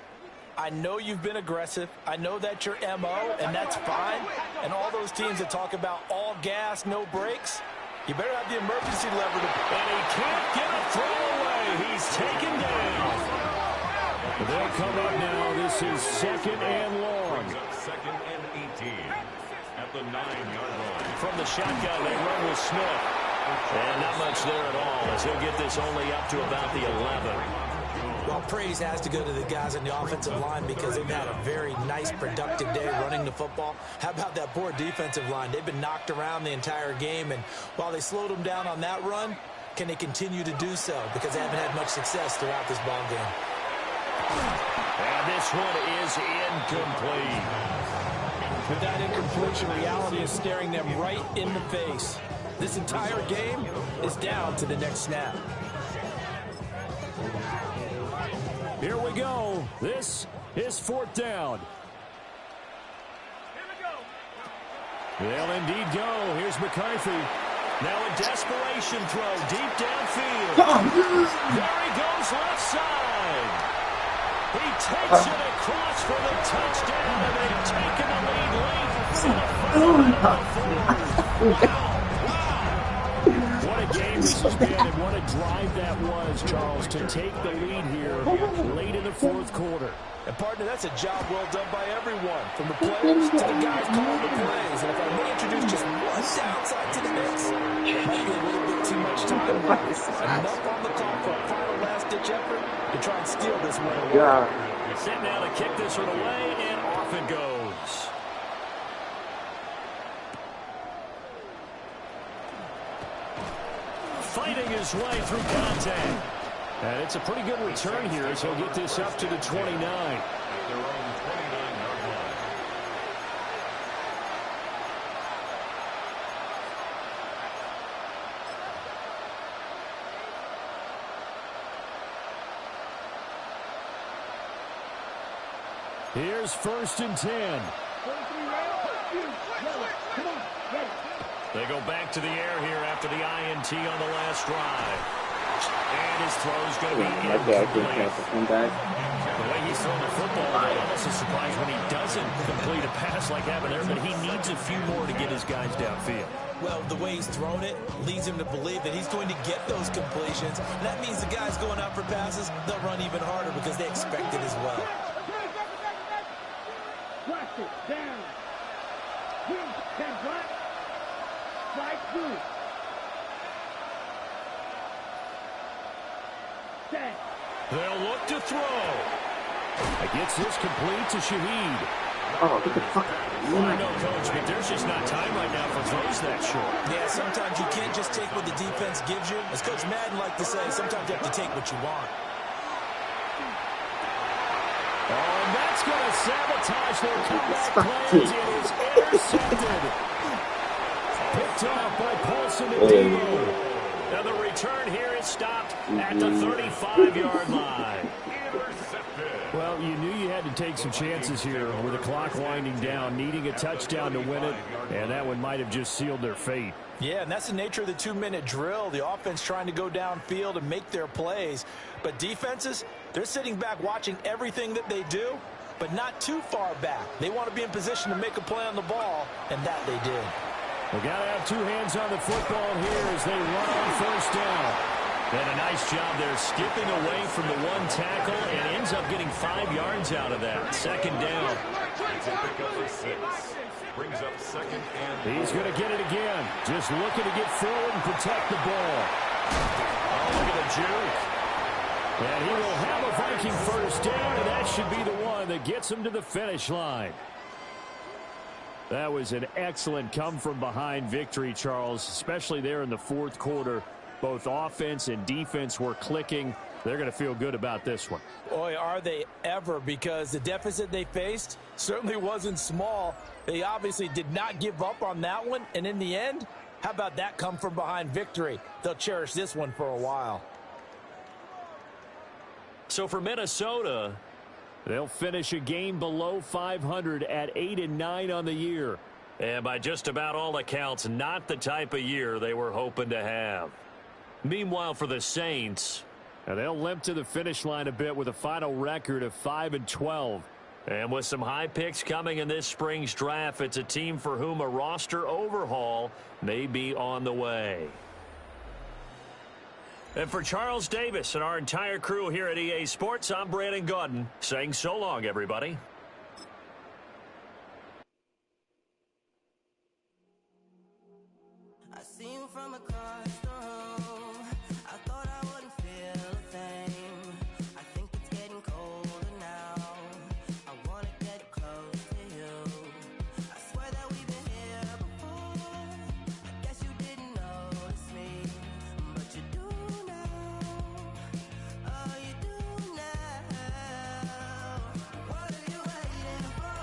S1: I know you've been aggressive. I know that's your MO, and that's fine. And all those teams that talk about all gas, no brakes, you better have the emergency lever.
S2: And he can't get a throw away. He's taken down. They'll come up now. This is 2nd and long.
S3: 2nd and 18 at the 9-yard line.
S2: From the shotgun, they run with Smith. And not much there at all as he'll get this only up to about the 11.
S1: Well, praise has to go to the guys on the offensive line because they've had a very nice, productive day running the football. How about that poor defensive line? They've been knocked around the entire game, and while they slowed them down on that run, can they continue to do so? Because they haven't had much success throughout this ball game.
S2: And this one is incomplete.
S6: With that incompletion, reality is staring them right in the face. This entire game is down to the next snap.
S2: Here we go. This is 4th down. They'll indeed go. Here's McCarthy. Now a desperation throw deep downfield. There he goes left side. He takes it across for the touchdown, and they've taken the lead late. What a game this has been, and what a drive that was, Charles, to take the lead here late in the 4th quarter.
S6: And, partner, that's a job well done by everyone, from the players to the guys calling the plays. And if I may introduce just one downside to the mix, might be a little bit too much time. Enough on the clock for a final last-ditch effort to try and steal this one away.
S7: Yeah.
S2: Set now to kick this one away, and off it goes. Fighting his way through contact. And it's a pretty good return here as he'll get this up to the 29.
S3: Their own 29-yard line.
S2: Here's 1st and 10. They go back to the air here after the INT on the last drive. And his throw's going to be incomplete. The way he's throwing the football, I'm almost surprised when he doesn't complete a pass like that there, but he needs a few more to get his guys downfield.
S1: Well, the way he's thrown it leads him to believe that he's going to get those completions. And that means the guys going out for passes, they'll run even harder because they expect it as well.
S5: Watch it, down. Green, 10 black. Slide through. Set.
S2: They'll look to throw. It gets this complete to Shaheed.
S7: Oh, get the fuck out.
S2: I know, Coach, but there's just not time right now for throws that short.
S1: Yeah, sometimes you can't just take what the defense gives you. As Coach Madden liked to say, sometimes you have to take what you want.
S2: Oh, and that's going to sabotage their comeback plans. It is intercepted. Picked off by Paulson and Debo. Now the return here is stopped at the 35-yard line.
S3: Intercepted.
S2: Well, you knew you had to take some chances here with the clock winding down, needing a touchdown to win it, and that one might have just sealed their fate.
S1: Yeah, and that's the nature of the 2-minute drill. The offense trying to go downfield and make their plays. But defenses, they're sitting back watching everything that they do, but not too far back. They want to be in position to make a play on the ball, and that they did.
S2: They got to have two hands on the football here as they run on first down. And a nice job there skipping away from the one tackle and ends up getting 5 yards out of that. Second down.
S3: Brings up second and
S2: he's going to get it again. Just looking to get forward and protect the ball. Oh, look at the juke. And he will have a Viking first down, and that should be the one that gets him to the finish line. That was an excellent come-from-behind victory, Charles, especially there in the fourth quarter. Both offense and defense were clicking. They're going to feel good about this one.
S1: Boy, are they ever, because the deficit they faced certainly wasn't small. They obviously did not give up on that one, and in the end, how about that come-from-behind victory? They'll cherish this one for a while.
S2: So for Minnesota, they'll finish a game below 500 at 8-9 on the year. And by just about all accounts, not the type of year they were hoping to have. Meanwhile, for the Saints, they'll limp to the finish line a bit with a final record of 5-12. And with some high picks coming in this spring's draft, it's a team for whom a roster overhaul may be on the way. And for Charles Davis and our entire crew here at EA Sports, I'm Brandon Gaudin saying so long, everybody.
S8: I see you from across the room. I thought I wouldn't feel a thing. I think it's getting colder now. I wanna get close to you. I swear that we've been here before. I guess you didn't notice me, but you do now. Oh, you do now. What are you waiting for?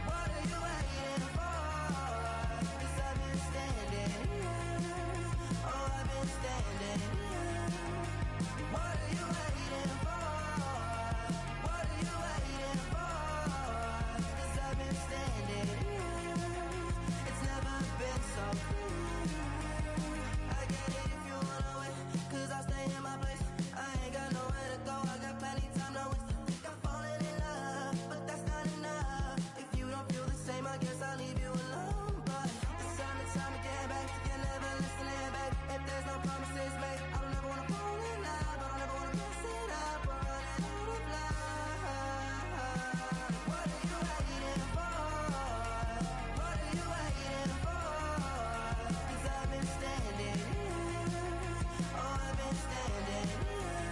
S8: What are you waiting for? 'Cause I've been standing here. Oh, I've been standing here. What are you waiting for? What are you waiting for? 'Cause I've been standing here. It's never been so clear. I get it if you wanna wait, 'cause I'll stay in my place. I ain't got nowhere to go. I got plenty time to waste. I think I'm falling in love, but that's not enough. If you don't feel the same, I guess I'll leave you alone. But it's time to get back. You're never listening, babe. If there's no promises made, I don't ever wanna fall in love. I don't ever wanna mess it up or run out of love. What are you waiting for? What are you waiting for? 'Cause I've been standing here. Oh, I've been standing here.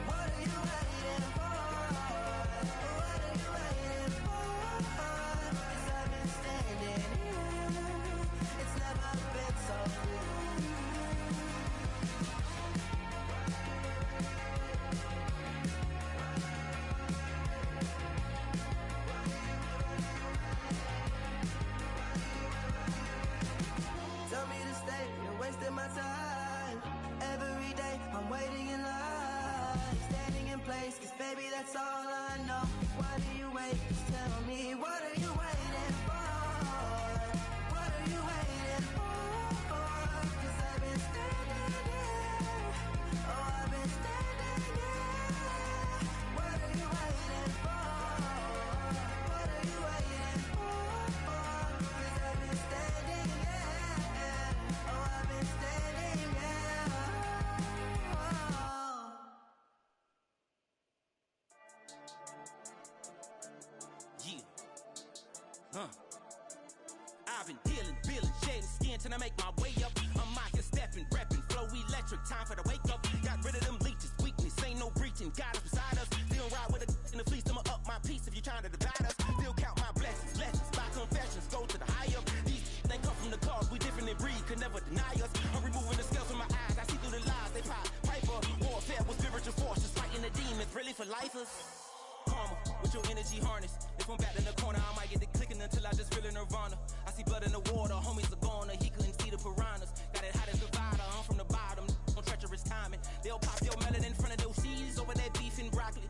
S8: What are you waiting for? What are you waiting for? 'Cause I've been standing here. It's never been so clear. Tell me to stay, you're wasting my time. Every day I'm waiting in line, standing in place, 'cause baby that's all I know. Why do you wait? Just tell me, what are you waiting for? What are you waiting for? 'Cause I've been standing here. Oh, I've been standing here. What are you waiting for? What are you waiting for? 'Cause I've been standing here. Oh, I've been standing here.
S9: I've been dealing, shedding skin till I make my way up. I'm out here stepping, repping, flow electric, time for the wake up. Got rid of them leeches, weakness, ain't no breaching. God is beside us, still ride with a in the fleece. I'ma up my piece if you trying to divide us. Still count my blessings, lessons, by confessions, go to the high up. These they come from the cause, we different in breed, could never deny us. I'm removing the scales from my eyes, I see through the lies they pop. Piper, warfare with spiritual forces, fighting the demons, really for lifers. Karma, with your energy harness. If I'm back in the corner, I might get it clicking until I just feel a nirvana. I see blood in the water, homies are gone, he couldn't see the piranhas. Got it hot as Nevada, I'm from the bottom, on treacherous timing. They'll pop your melon in front of those seeds over that beef and broccoli.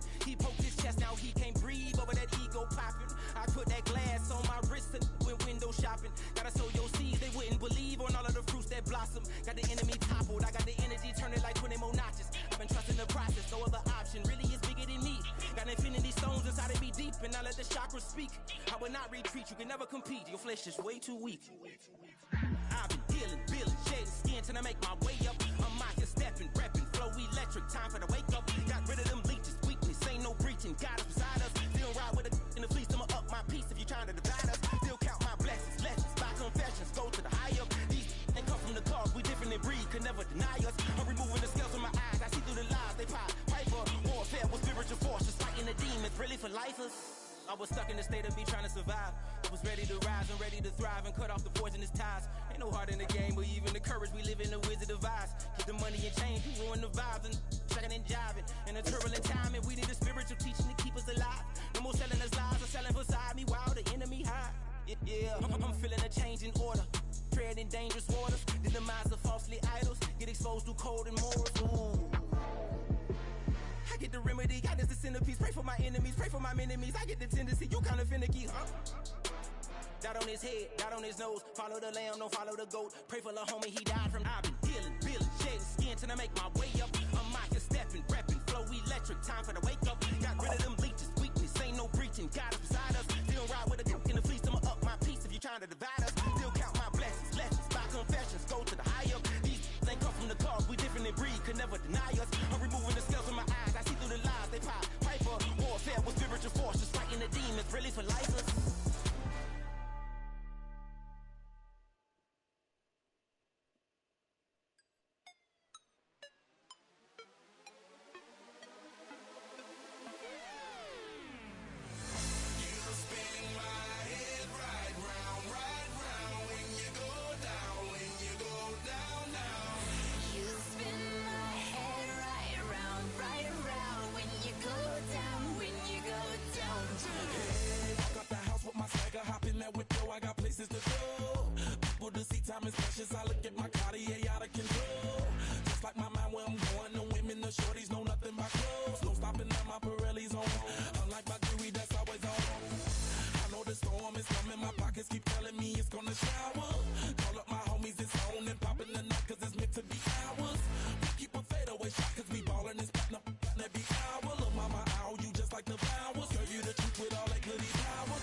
S9: Got the enemy toppled, I got the energy, turn it like 20 more notches. I've been trusting the process, no other option, really is bigger than me. Got infinity stones inside of me deep, and I let the chakras speak. I will not retreat, you can never compete, your flesh is way too weak. I've been dealing, shedding skin till I make my way up. I'm out here stepping, repping, flow electric, time for the wake up. Got rid of them leeches, weakness, ain't no breaching, God is beside us. Still ride with a in the fleece, I'ma up my piece if you trying to divide us. Still count my blessings, lessons, by confessions, go to the higher. These they come from the cause, we different in breed, could never deny us. I'm removing the scales from my eyes, I see through the lies, they pop. Piper, warfare with spiritual forces, fighting the demons, really for lifers. I was stuck in the state of me trying to survive. I was ready to rise and ready to thrive and cut off the poisonous ties. Ain't no heart in the game, but even the courage we live in the wizard of Oz. Get the money and change, we ruin the vibes and checking and jiving. In a turbulent time, and we need a spiritual teaching to keep us alive. No more selling us lies or selling beside me while the enemy hide. Yeah, I'm feeling a change in order. Treading dangerous waters, the demise of falsely idols. Get exposed through code and morals. Ooh. I get the remedy, God is the centerpiece. Pray for my enemies, pray for my enemies. I get the tendency, you kinda finicky, huh? Dot on his head, dot on his nose. Follow the lamb, don't follow the goat. Pray for the homie, he died from. I've been dealing, shedding skin till I make my way up. I'm out here stepping, repping, flow electric, time for the wake up. Got rid of them leeches, weakness, ain't no breaching, God is beside us. Still ride with a in the fleece, I'ma up my piece if you trying to divide us. Still count my blessings, lessons, by confessions, go to the higher. These ain't come from the cause, we different in breed, could never deny us. I'm removing the scales from my eyes, I see through the lies, they pop. Piper, warfare with spiritual forces, fighting the demons, really for lifers.
S4: I got places to go. People to see, time is precious. I look at my Cartier out of control. Just like my mind where I'm going. The women, the shorties know nothing but clothes. No stopping at my Pirelli's on. Unlike my jewelry that's always on. I know the storm is coming. My pockets keep telling me it's gonna shower. Call up my homies, it's on and popping the night cause it's meant to be ours. We keep a fadeaway shot cause we ballin' and spittin' up every hour. Look mama, ow, you just like the flowers. Girl, you the truth with all that goody power.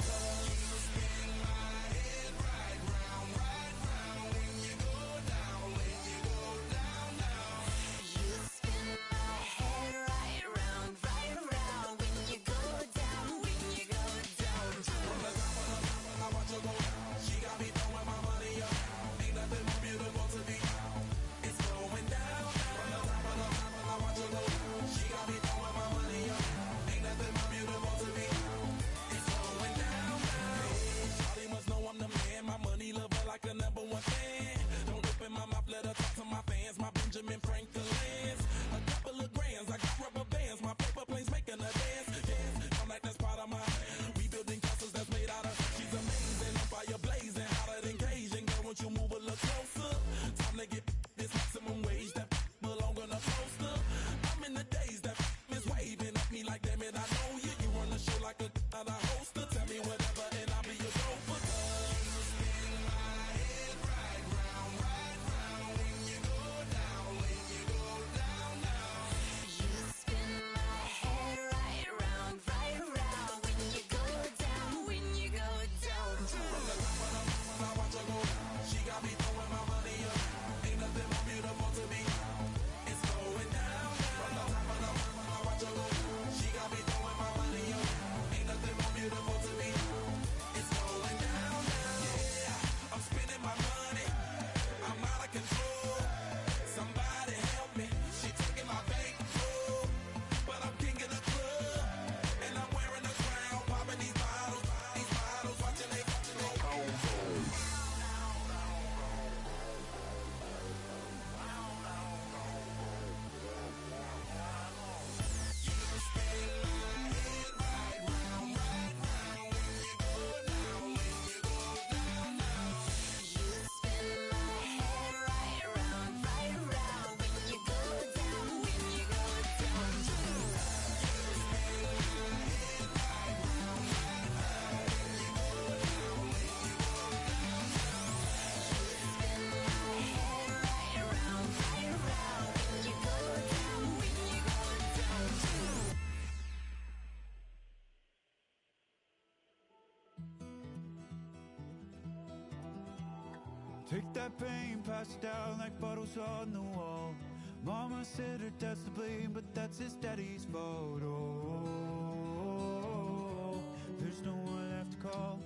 S4: Like a number one fan. Don't open my mouth, let her talk to my fans. My Benjamin Franklin's. A couple of grands, I got rubber bands. My paper planes making a dance. Yes, I'm like that's part of my. We building castles that's made out of. She's amazing, I'm fire blazing, hotter than Cajun. Girl, won't you move a little closer? Time to get this maximum wage that belong on a poster. I'm in the days that is waving at me like damn it, I know you. You run the show like a hoster. Tell me whatever and I'll be your gopher.
S10: Take that pain, pass it down like bottles on the wall. Mama said her dad's to blame, but that's his daddy's fault. Oh, there's no one left to call.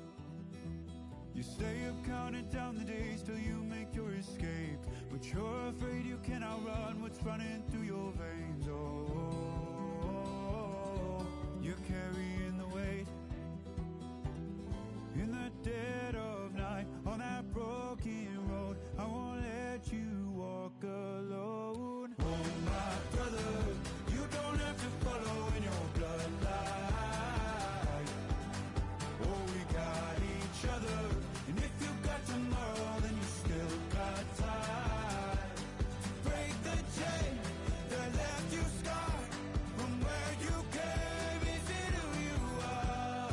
S10: You stay up counting down the days till you make your escape, but you're afraid you can outrun what's running through your veins. Oh, you're carrying the weight in the dead of night on that broken road. I won't let you walk alone. Oh, my brother, you don't have to follow in your bloodline. Oh, we got each other, and if you got tomorrow, then you still got time to break the chain that left you scarred from where you came. Is it who you are?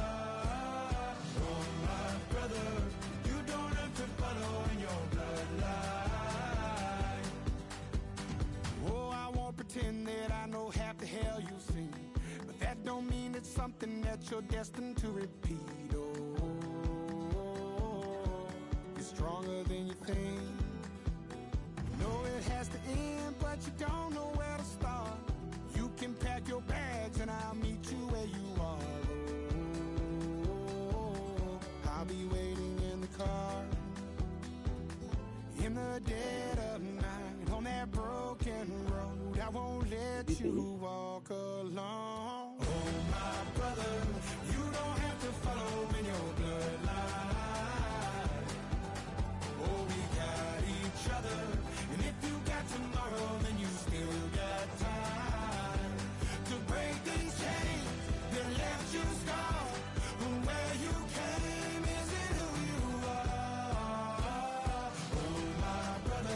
S10: Oh, my brother, you don't have to follow in your bloodline.
S11: Oh, I won't pretend that I know half the hell you've seen, but that don't mean it's something that you're destined to repeat. Oh, you're stronger than you think. You know it has to end, but you don't know where to start. You can pack your bags and I'll meet you where you are. Oh, I'll be waiting in the car in the dead of night on that broken road. I won't let you walk alone.
S10: Oh, my brother, you don't have to follow in your bloodline. Oh, we got each other, and if you got tomorrow, then you still got time to break these chains that left you scarred from where you came. Is it who you are? Oh, my brother,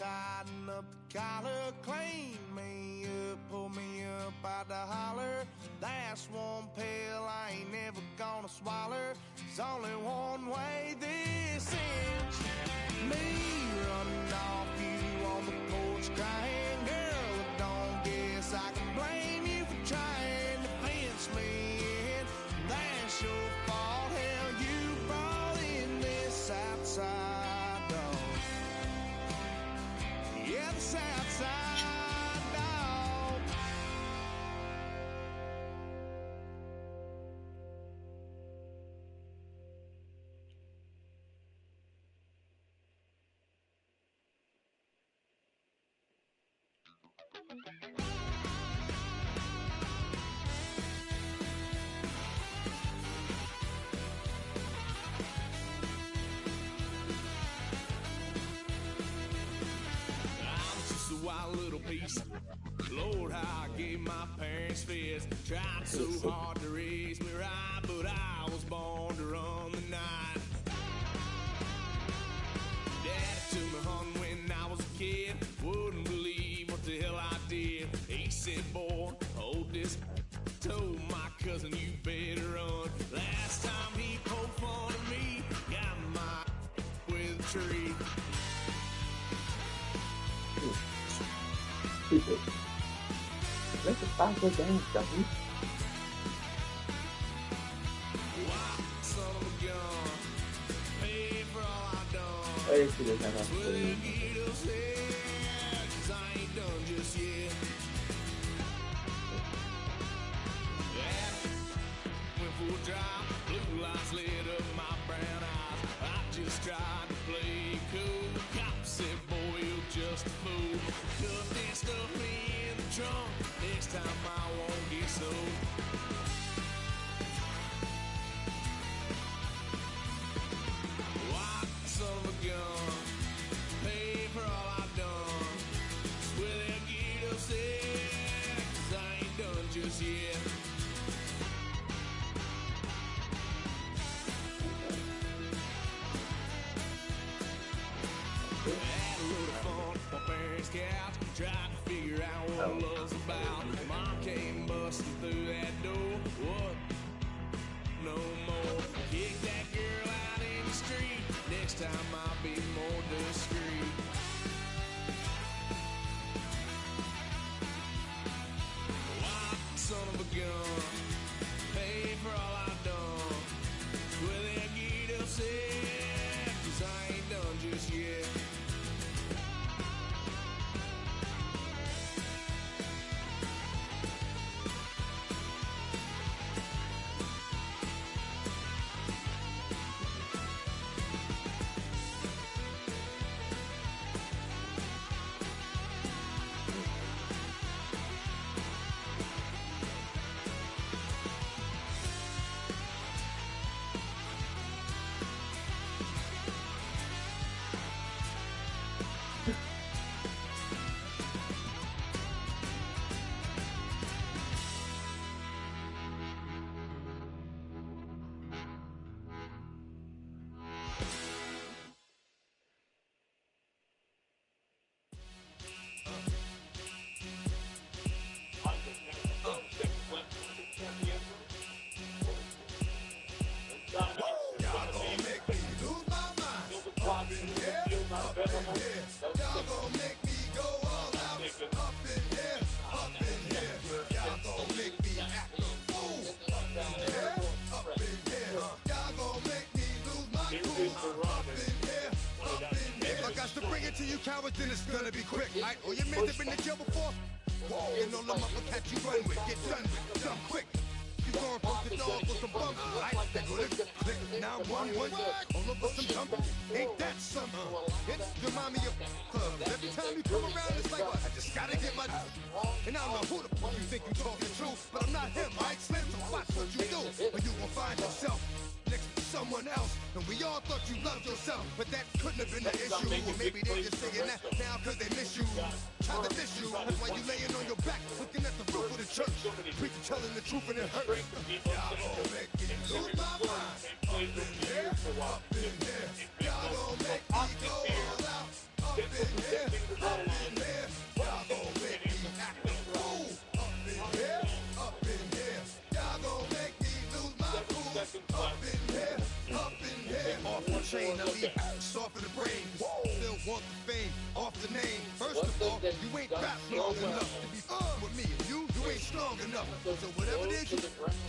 S11: tighten up the collar, clean me up, pull me up out the holler. That's one pill I ain't never gonna swallow. There's only one way this ends. Me running off you on the porch crying. Girl, I don't guess I can blame you for trying to fence me in. That's your fault, hell, you brought in this outside dog. Yeah, this outside dog.
S10: Wild little piece. Lord, how I gave my parents fist. Tried so hard to raise me right, but I was born to run the night. Dad took me home when I was a kid. Wouldn't believe what the hell I did. He said, boy, hold this. Told my cousin, you better run. Last time he poked fun of me, got my with a tree.
S7: Stupid. Let's just stop the game, Duffy. I see this now.
S10: Blue lights lit up my brown eyes. I just tried to play cool. Cop said, boy, you're just a fool. Cuffed and stuffed me in the trunk. Next time I won't get so. White son of a gun. Pay for all I've done. Swear they'll get upset. 'Cause I ain't done just yet. Couch, tried to figure out what love's about. Mom came busting through that door. What? No more. Kick that girl out in the street. Next time I'll be more discreet. White son of a gun. Pay for all I've done. Well, they'll get upset. 'Cause I ain't done just yet.
S12: To you cowards, then it's gonna be quick. Right? All your men have been to jail before. Whoa, and all them upper cats you run with, get done with, done quick. You going post the dog with some bumps, right? They go to click 911, all over some dump. Ain't that something? It's the mommy of club. Every time you come around, it's like, I just gotta get my. And I don't know who the fuck you think you talking to, but I'm not him, right? Slim, so watch what you do, or you gon' find yourself next to someone else. And we all thought you loved yourself, but that couldn't have been the issue. Or maybe they're just saying that now cause they miss you. Try to diss you, that's why you laying on your back, looking at the roof of the church. Preacher telling the truth and it hurts. Y'all gon' make me lose my mind. Up in here, up in here. Y'all gon' make me go all out. up in here, up in here. Y'all gon' make me act a fool. Up in here, up in here. Y'all gon' make me lose my cool. Up in here, up in here. Off the chain, I leave soft in the brain. Still want the fame, off the name. First of all, you ain't rap long enough to be with me. And you ain't strong enough. So whatever it is,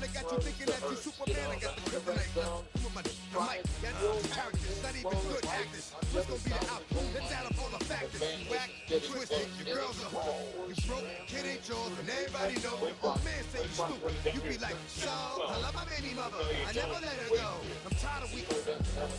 S12: I got you thinking that you Superman. I got the kryptonite left. Come on, the mic, got characters, not even good actors. What's gonna be the outcome? Let's add up all the factors. You whack, you twisted, your girls are hoe. You broke, kid ain't yours, and everybody know. Oh man, say you stupid. You be like, so, I love my baby mother. I never let her go. I'm tired of weak,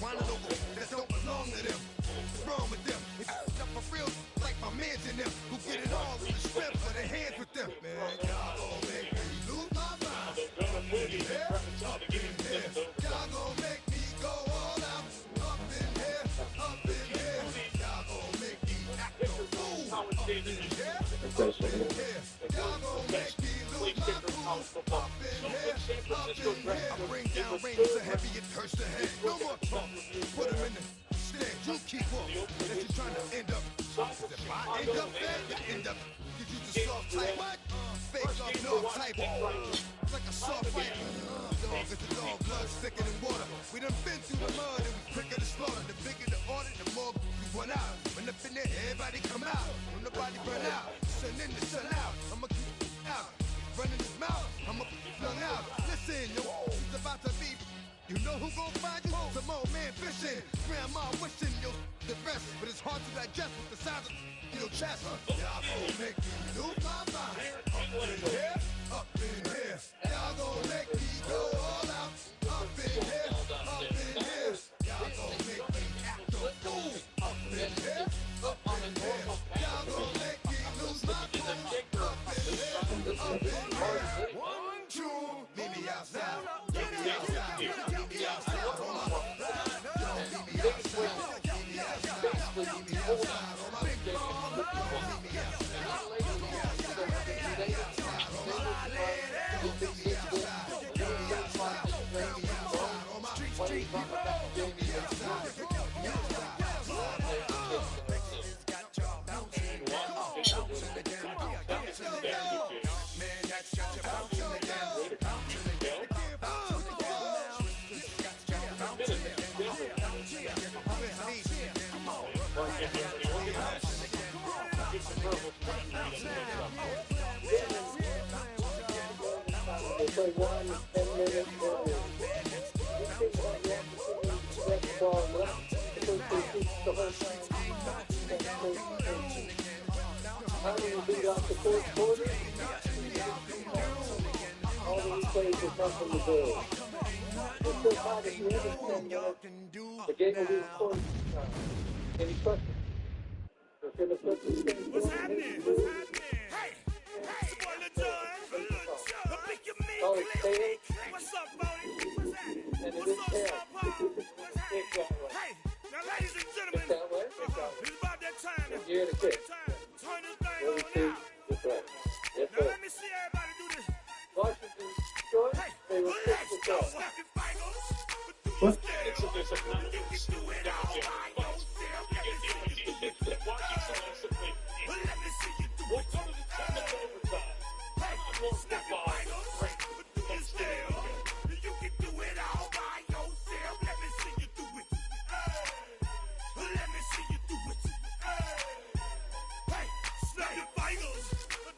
S12: whining over that don't belong to them. What's wrong with them? If it's up for real, like my mans in them, who get it all in the strength of their hands with them. Man, y'all gon' make me lose my mind. Up in here, up in here. Y'all gon' make me go all out. Up in here, up in here. Y'all gon' make me act a fool. Up in here, up in here. Y'all gon' make me lose my cool. Up in here, up in here. I bring down rain so heavy it hurts the head. No more talk. Put him in the stand. You keep up. That you're trying to end up. Cause if I end up there, you end up. Cause you just soft type. What? Fake up, no type. It's like a soft fight. Dog is a dog, blood thicker than water. We done been through the mud and we quicker to slaughter. The bigger the order, the more we run out. When up in there, everybody come out. When nobody run out, sun in the sun out. I'ma keep out. Running his mouth, I'ma flung out. Listen, yo, it's about to be. You know who gon' find you? Some old man fishing. Grandma wishing you the best, but it's hard to digest with the size of your chest. Y'all gon' make me lose my mind. Up in here, up in here. Y'all gon' make me go all out. Up in here, up in here. Y'all gon' make me act a fool. Up in here, up in here. Y'all gon' make me lose my cool. Up in here, up in here. 1, 2, meet me outside. Meet me outside. Meet me outside. Hold on. Meet me outside. Meet me outside. Meet me outside. On my big phone. Meet me outside. Meet me outside. Meet me outside. On my meet me outside. Meet me outside. Meet me outside. On my street people. Meet me outside. Meet me outside. Bouncing again. Bouncing again. Man, that's got you bouncing again. Bouncing again. Bouncing again. Bouncing again. Bouncing again. Come on. Bouncing
S7: They play 1 10 minutes. The ball left. The whole time. How do you beat off the fourth quarter? All the replays will come from the goal. It's so hot if you ever 10 minutes. The game will be recorded. Any questions?
S10: What's happening? What's happening? Hey, it's boy Lil John. Pick your meat. What's up, Bodie? What's happening? What's up, Star Power? What's happening? Hey, now ladies and gentlemen, it's about that time. Turn this thing on now. Now let me see everybody do this.
S7: Washington, George, they were
S10: Let's go. Snap your fingers.
S7: What?
S10: You can do it all by yourself. Let me see you do it. Let me see you do it. Hey, snap your fingers. Do this deal. You can do it all by yourself. Let me see you do it. Let me see you do it. Hey, snap your fingers.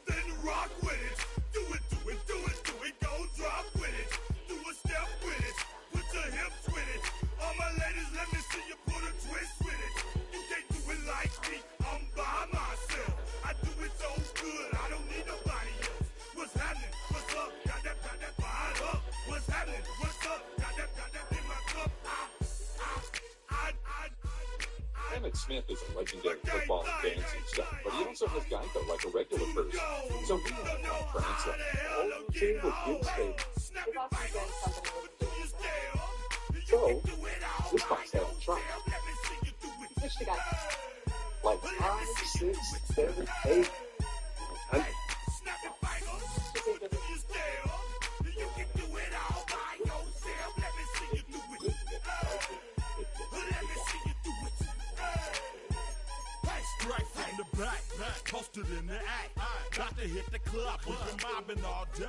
S10: Then rock with it. Do it, do it, do it, do it. Go drop with it. Do a step with it. Put your hips with it. All my ladies, let me see you put a twist with it. You can't do it like me. I'm by myself. I do it so good. I don't need nobody else. What's happening? What's up? Got that fired up. What's happening? What's up? Got that in my cup.
S13: Emmett Smith is a legendary football and fantasy star, but he also has Geico like a regular person. So we don't know how to translate. All we do was give statements. So, this box had a trunk. Like 5, 6, 7, 8, 9.
S10: Posted in the act. Got to hit the club. We've been mobbing all day.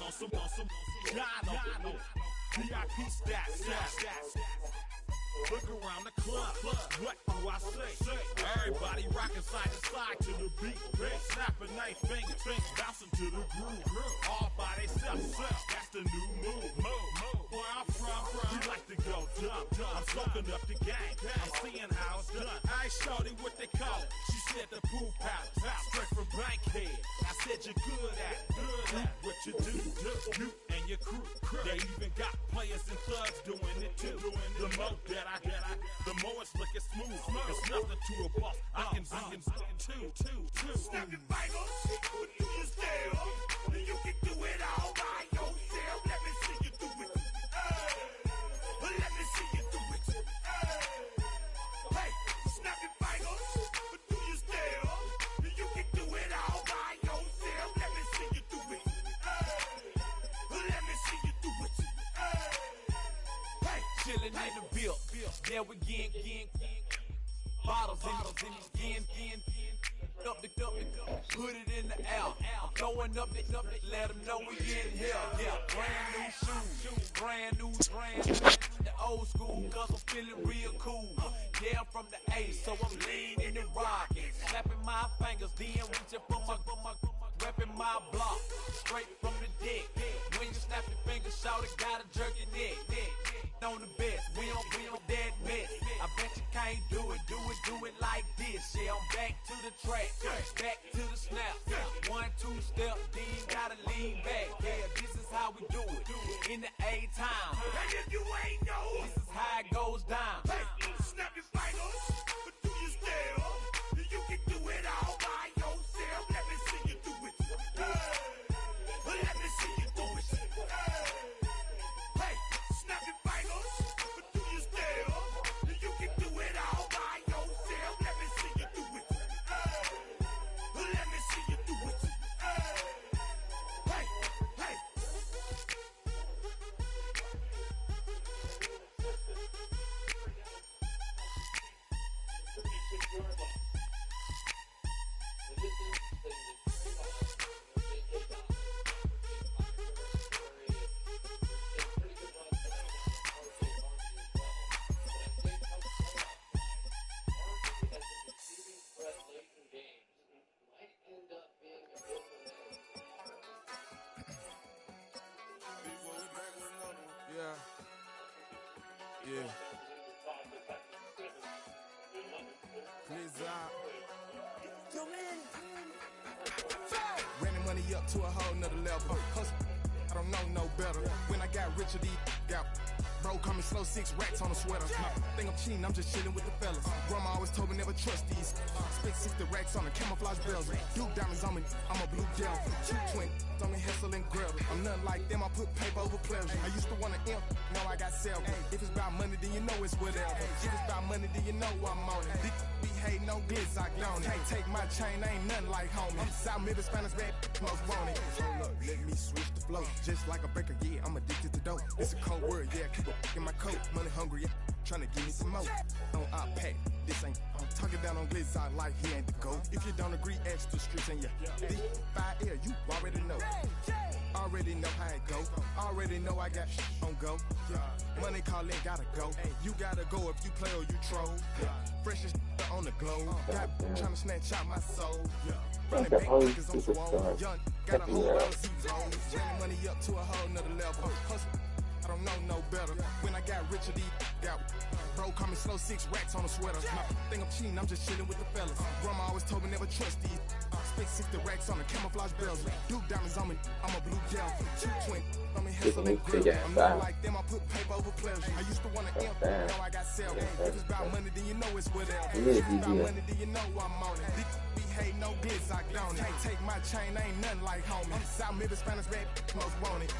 S10: On some John VIP stats. Look around the club. What do I say? Everybody rocking side to side to the beat. Snapping their fingers, bouncing to the groove. All by themselves. That's the new move. Where I'm from, we like to go dumb. I'm soaking up the game. I'm seeing how it's done. I ain't shorty what they call it. She said the pool palace. Straight from Bankhead. I said you're good at it. Do what you do. You and your crew. They even got players and thugs doing it too. The more that I get, the more it's looking smooth. It's nothing to a boss. I can two. Snap your fingers, put you in style. You can do it all by yourself. Let me see you do it. Let me see you do it. Hey, snap your fingers, put you in style. You can do it all by yourself. Let me see you do it. Let me see you do it. Hey,
S14: chillin' in the bill. Yeah, we again. Bottles in again. Up, put it in the air. I'm throwing up, let them know we in here. Yeah, brand new shoes, brand new. The old school, cause I'm feeling real cool. Yeah, I'm from the A, so I'm leaning and rocking. Slapping my fingers, then reaching for my repping my block. Straight from the dick. When you snap your fingers, shout it, gotta jerk your neck. On the best, we don't dead mess. I bet you can't do it like this. Yeah, I'm back to the track, back to the snap. 1, 2 step, then gotta lean back. Yeah, this is how we do it in the A time.
S10: And if you ain't know,
S14: this is how it goes down.
S10: Hey, snap your fingers, but do you still? You can do it all by yourself. Let me see you do it. Let me see you do it. Hey, snap your fingers, but do you still? You can do it all by yourself. Let me see you do it. Let me see you do it. Hey. Yeah. Please Running money up to a whole nother level. I don't know no better. When I got richer, got bro, call me slow 6 racks on a sweater. Think I'm cheating, I'm just chilling with the fellas. Grandma always told me never trust these. Spent 60 racks on the camouflage bells. Duke diamonds on me, I'm a blue gel. 2 twin on me, Hessel and Greta. I'm nothing like them, I put paper over pleasure. I used to want to imp, now I got self. If it's about money, then you know it's whatever. If it's about money, then you know I'm on it. This be hating, no glitz, I don't. Can't take my chain, ain't nothing like homie. South Middle Spanish bad, most want it. Hold up, let me switch the flow. Just like a baker, yeah, I'm addicted to dope. It's a cold word, yeah, keep in my coat. Money hungry, yeah, trying to give me some more. On our pack, this ain't. I'm talking down on glitz, I like he ain't the goat. If you don't agree, ask the streets and yeah. 5 air, you already know. Already know how it go. Already know I got on go. Yeah. Money calling, gotta go. You gotta go if you play or you troll. Yeah. Fresh as on the glow. Got trying to snatch out my soul. Yeah. Running back niggas on swole. Young, got a whole lot of zeros. Running money up to a whole nother level. Hustle, I don't know no better. When I got richer, got bro, call me slow 6 racks on a sweater. Think I'm cheating, I'm just chilling with the fellas. Grandma always told me never trust these. Spent 60 racks on the camouflage bells. Duke diamonds on me, I'm a blue gel. 2 twin on me, Hessel and Greta. I'm not like them, I put paper over pleasure. I used to want to imp, now I got self. If it's about money, then you know it's whatever. If it's about money, then you know I'm on it. Be hating, no glitz, I don't. Can't take my chain, ain't nothing like homie. South Middle Spanish bad, most want it.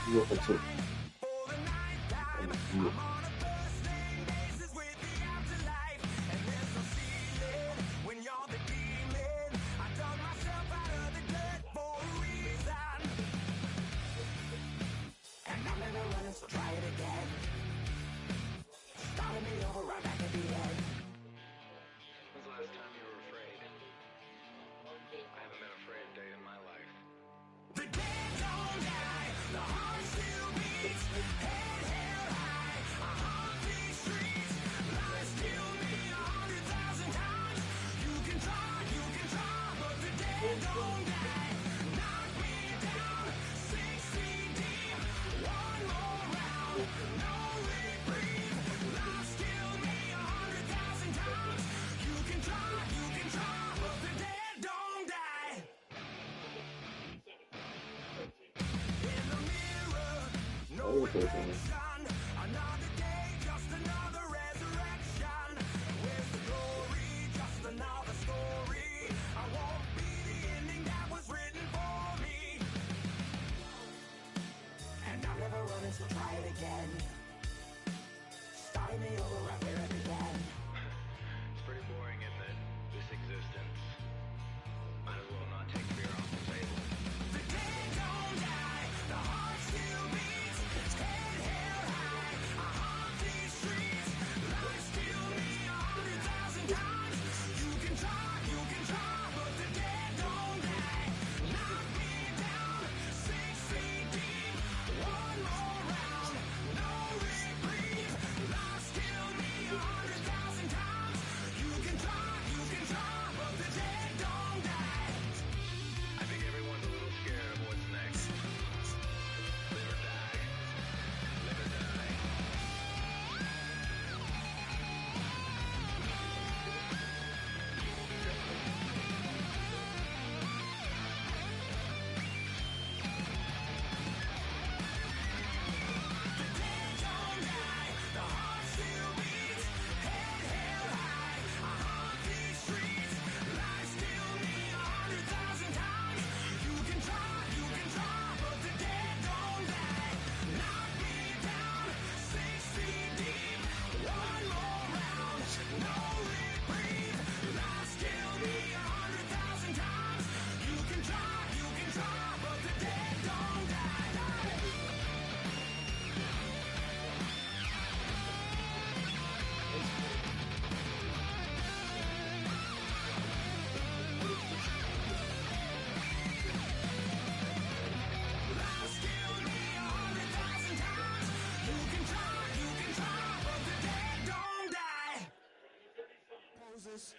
S7: You go for two. Yeah.
S8: So try it again. Starting me over right back at the end.
S15: When's the last time you were afraid? I haven't been afraid a day in my life.
S8: The dead don't die, the heart still beats. Head held high, I haunt these streets. Lies kill me 100,000 times. You can try, but the dead don't die. Knock me down 6 feet deep. One more round, no reprieve. Lies kill me 100,000 times. You can try, but the dead don't die. In the mirror, no reflection. Another day, just another resurrection. Where's the glory? Just another story. I won't be the ending that was written for me. And I'm never running, so try it again. Starting me over right where I began.
S15: It's pretty boring, isn't it? This existence. Might as well not take fear off the table.
S8: The dead don't die, the heart still beats. Head held high, I haunt these streets. Lies kill me 100,000 times. You can try, but the dead don't die. Knock me down 6 feet deep. One more round, no reprieve. Lies kill me 100,000 times. You can try, but the dead don't die.
S15: I think everyone's a little scared of what's next. Live or die. Live or die.
S8: The dead don't die, the heart still beats. Head held high, I haunt these streets. Lies kill me 100,000 times. You can try, but the dead don't die. Knock me down 6 feet deep. One more round, no reprieve. Lies kill me 100,000 times. You can try, but the dead don't die. Lies kill me 100,000 times. You can try, but the dead don't die. Moses.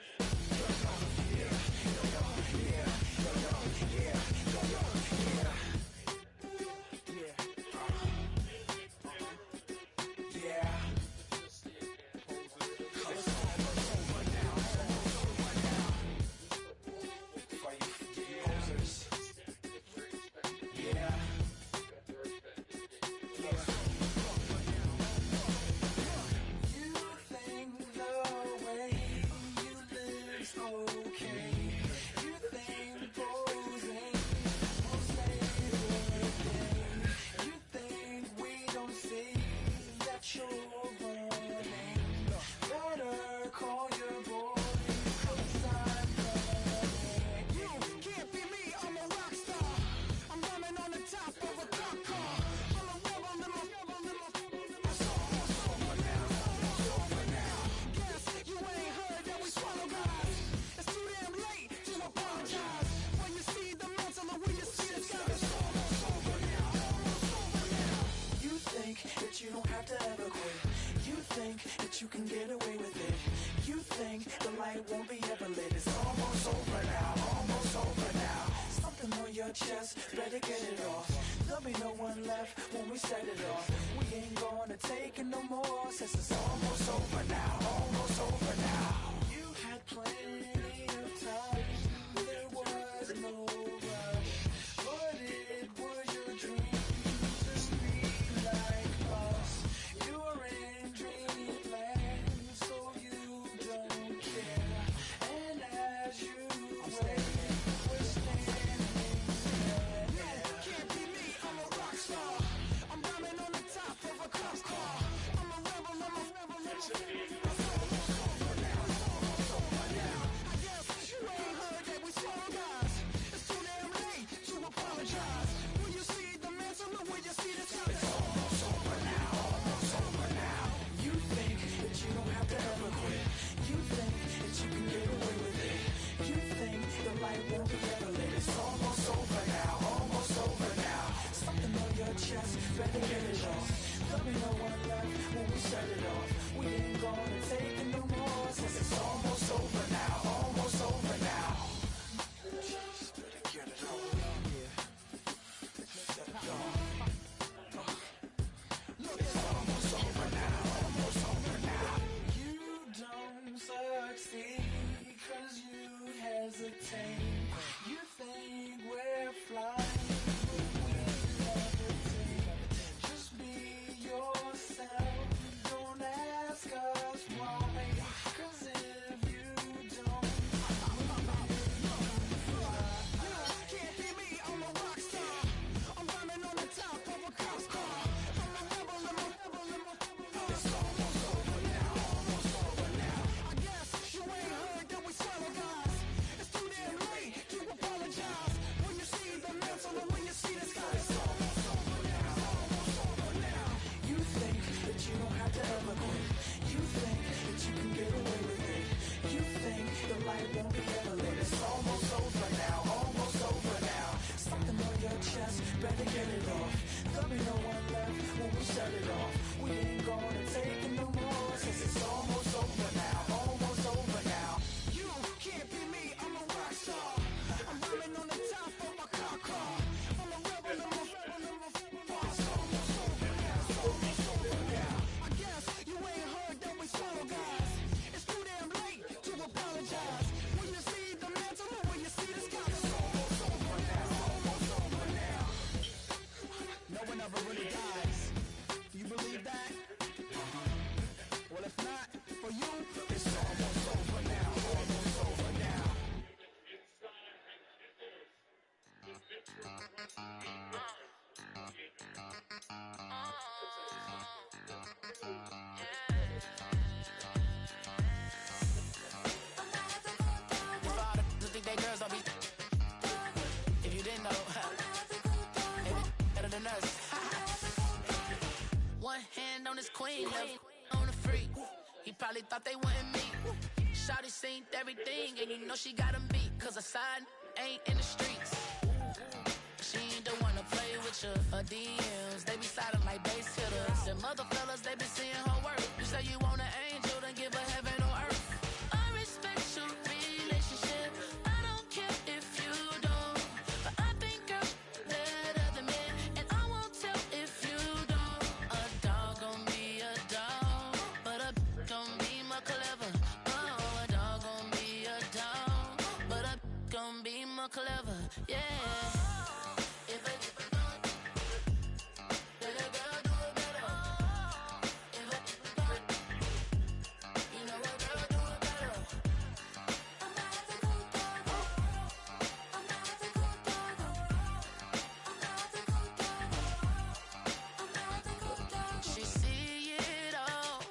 S8: You don't have to ever quit. You think that you can get away with it. You think the light won't be ever lit. It's almost over now, almost over now. Something on your chest, better get it off. There'll be no one left when we set it off. We ain't gonna take it no more, since it's almost over now, almost over now. You had plenty of time, there was no rush, but it was your dream to be like us. You're in dreamland, so you don't care. And as you wait, we're standing there. No, can't be me, I'm a rock star.
S4: get it off. There'll be no one left when we shut it off. We ain't gonna take it no more, since it's almost over now, almost over now. Better get it off. Shut it off. Look, it's almost over now, almost over now. You don't succeed 'cause you hesitate. You think we're flying, but we levitate. Just be yourself, don't ask us why. 'Cause if you don't, can't be me, I'm a rock star. I'm running on the top of a cop car. I'm a rebel, I'm a rebel, I'm a rebel. It's almost over now, almost over now. I guess you ain't heard that we swallow guys. It's too damn late to apologize. When you see the mantle and when you see the sky, it's almost over now, almost over now. You think that you don't have to ever quit. You think that you can get away with it. You think the light won't be ever lit. It's almost over now, almost over now. Something on your chest, better get it off. There'll be no one left when we shut it off. We ain't gonna take it no more, since it's almost over now, almost over now. You can't be me, I'm a rock star. I'm running on the top of my car. I'm a rebel, I'm a rebel, I'm a rebel. It's almost over now, it's almost over now. I guess you ain't heard that we swallow guys. It's too damn late to apologize. When you see the mantle and when you see the sky, it's almost over now, almost over now. No one ever really dies. You believe that? Well, if not, for you, it's almost over now, almost over now. For all the think they girls don't be. If you didn't know, they be better than us. One hand on his queen, left on the freak. He probably thought they wouldn't meet. Shawty seen everything, and you know she got him beat. 'Cause a side ain't in the streets. She ain't the one to play with you. Her DMs, they be silent like bass hitters. Them other fellas, they be seeing her work. You say you want an angel, then give her heaven on earth. I respect your relationship. I don't care if you don't. But I think girls better than men. And I won't tell if you don't. A dog gon' be a dog, but a gon' be more clever. Oh, a dog gon' be a dog, but a gon' be more clever. Yeah. If a let a girl do it better. If a you know a girl do it better. She see it all,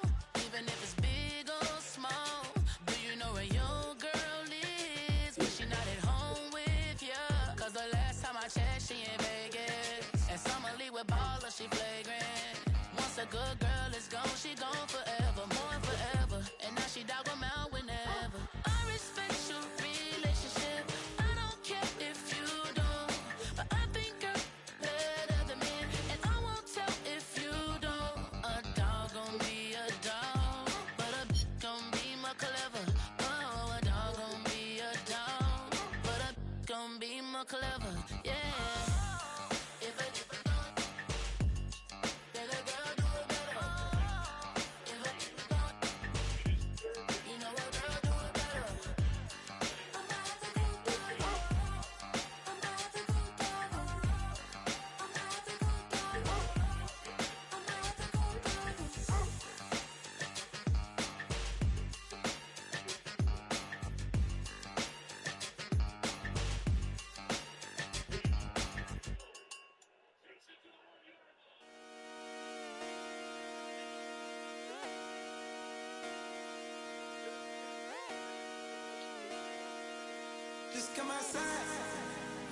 S4: even if it's big or small. Do you know where your girl is when she not at home with ya? 'Cause the last time I checked, she in Vegas. And Summer Lee with baller, she flagrant. Once a good girl is gone, she gone forever, more forever. And now she dog 'em out whenever. I respect your relationship. I don't care if you don't. But I think girls better than men. And I won't tell if you don't. A dog gon' be a dog, but a gon' be more clever. Oh, a dog gon' be a dog, but a gon' be more clever. Yeah. If a let a girl do it better. If a you know a girl do it better.
S10: Just come outside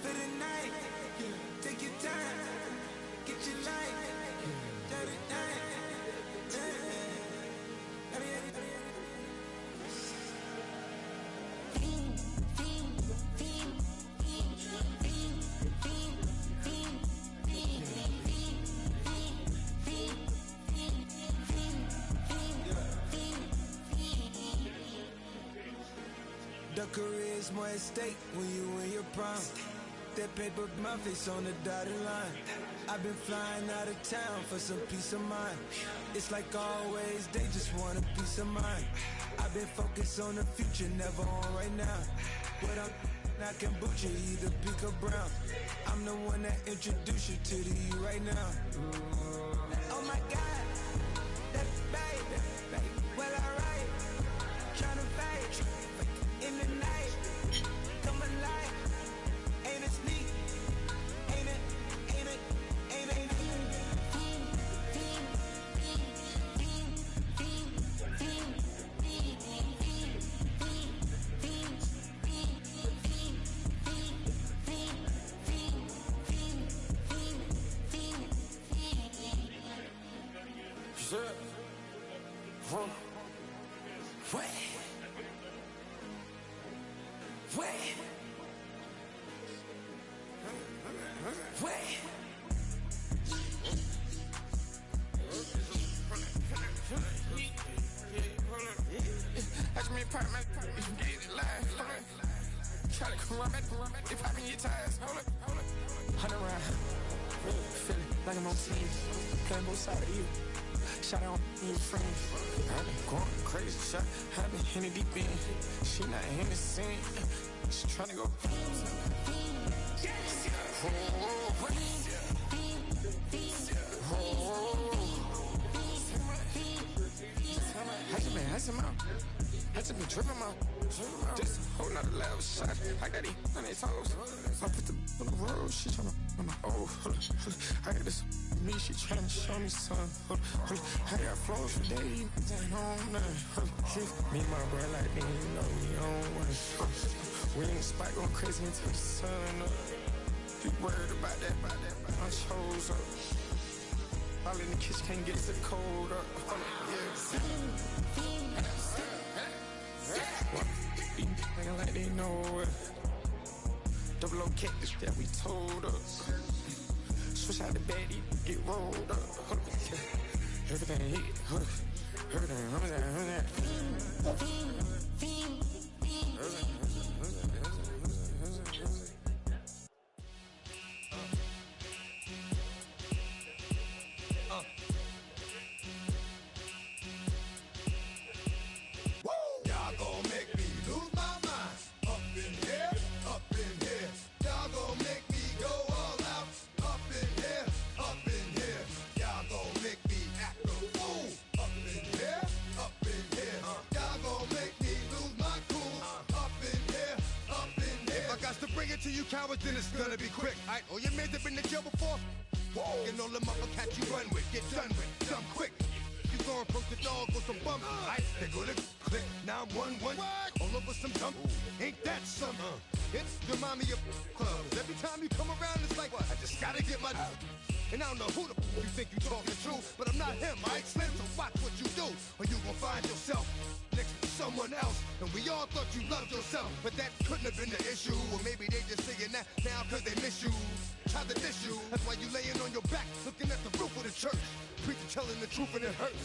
S10: for the night. Take your time, get your life. Dirty night. Your career is more at stake when you in your prime. That paper, my face on the dotted line. I've been flying out of town for some peace of mind. It's like always, they just want a peace of mind. I've been focused on the future, never on right now. But I can butcher either pink or brown. I'm the one that introduced you to the you right now. Oh my God, that baby, well alright. Tryna fight in the night, come alive. Ain't it sneak? Ain't it? Ain't it? Ain't it? Ain't it?
S16: Ask me part man, get it live. Try to come back, if I can get tires. Hold up. 100 round, feeling like I'm on team, playing both sides of you. Shout out to your friends. I've been going crazy, shot. I've been in it deep in. She not in the scene. She tryna go. I just been tripping out. Just holding out the level shot. I got these on their toes. I put the on the road. She tryna, I'm like, oh, hold up. I got this me. She tryna show me something. I got flows for days. Ain't on nothing. Me and my bro like, they ain't know we on one. We in the spot going crazy until the sun up. You worried about that? I chose up. All in the kitchen can't get the cold up. Nigga like they know it. Double O cactus that we told us. Switch out the baddie, get rolled up. Everything hit, everything,
S12: Y'all gon' make me lose my mind. Up in here, up in here. Y'all gon' make me go all out. Up in here, up in here. Y'all gon' make me act a fool. Up in here, up in here. Y'all gon' make me lose my cool. Up in here, up in here. If I got to bring it to you cowards, then it's gonna be quick. Alright, all your men have been to jail before. Whoa, and all them other cats you run with, get done with, done quick. You going from the dog with some bumps, right? They go to click 911, all over some dump. Ain't that something? It's the mommy of clubs. Every time you come around, it's like, I just gotta get my. And I don't know who the you think you talking to, but I'm not him, right? Slim, so watch what you do, or you gon' find yourself next to someone else. And we all thought you loved yourself, but that couldn't have been the issue. Or maybe they just saying that now cause they miss you. Tried to diss you, that's why you laying on your back, looking at the roof of the church. Preacher telling the truth and it hurts.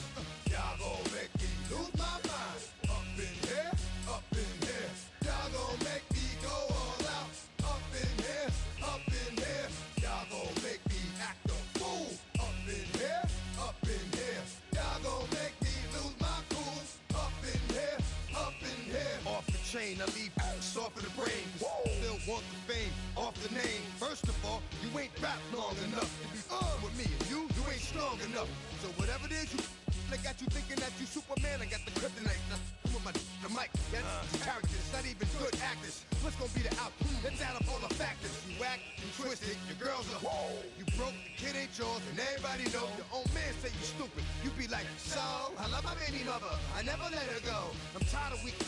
S12: Y'all gon' make me lose my mind. Up in here, up in here. Y'all gon' make me go all out. Up in here, up in here. Y'all gon' make me act a fool. Up in here, up in here. Y'all gon' make me lose my cool. Up in here, up in here. Off the chain, I leave soft of the brain. Still want the fame, off the name. First of all, you ain't rap long enough to be with me. And you ain't strong enough. So whatever it is you they got you thinking that you Superman. I got the kryptonite. With the mic, that's characters, not even good actors. What's gonna be the outcome? Let's add up all the factors. You whack, you twisted, your girls are you broke, the kid ain't yours, and everybody know. Your own man say you stupid. You be like, so I love my baby mother, I never let her go. I'm tired of weak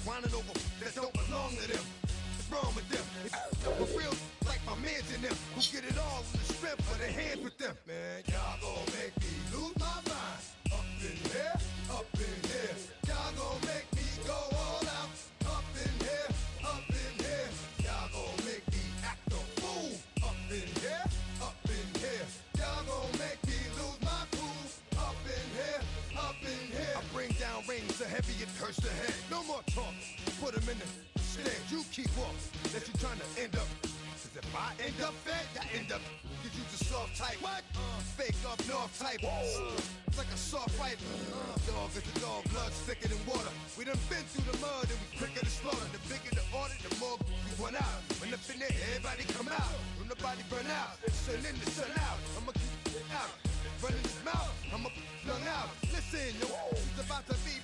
S12: whining over that don't belong to them. What's wrong with them? It's for real, like my mans in them, who get it all in the strength of their hands with them. Man, y'all gon' make me lose my mind. Up in here, up in here. Y'all gon' make me go all out. Up in here, up in here. Y'all gon' make me act a fool. Up in here, up in here. Y'all gon' make me lose my cool. Up in here, up in here. I bring down rings so heavy it hurts the head. No more talk. Put them in the understand. You keep walking. That you trying to end up. Cause if I end up fed, I end up. Cause you the soft type. What? Fake up north type. It's like a soft fight. Dog is a dog, blood thicker than water. We done been through the mud and we quicker to slaughter. The bigger the order, the more we run out. When up in there, everybody come out. When nobody burn out, sun in the sun out. I'ma keep it out. Running his mouth, I'ma flung out. Listen, yo, it's about to be.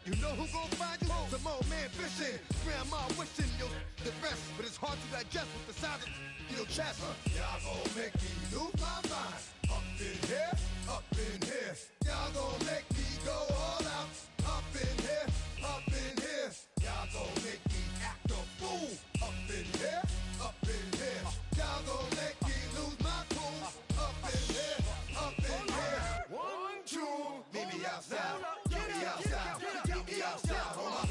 S12: You know who gon' find you? Some old man fishing. Grandma wishing you the best, but it's hard to digest with the size of your chest. Y'all gon' make me lose my mind. Up in here, up in here. Y'all gon' make me go all out. Up in here, up in here. Y'all gon' make me act a fool. Up in here, up in here. Y'all gon' make me lose my cool. Up in here, up in here. 1, 2, meet me outside. Meet me outside. Meet me outside, hold on.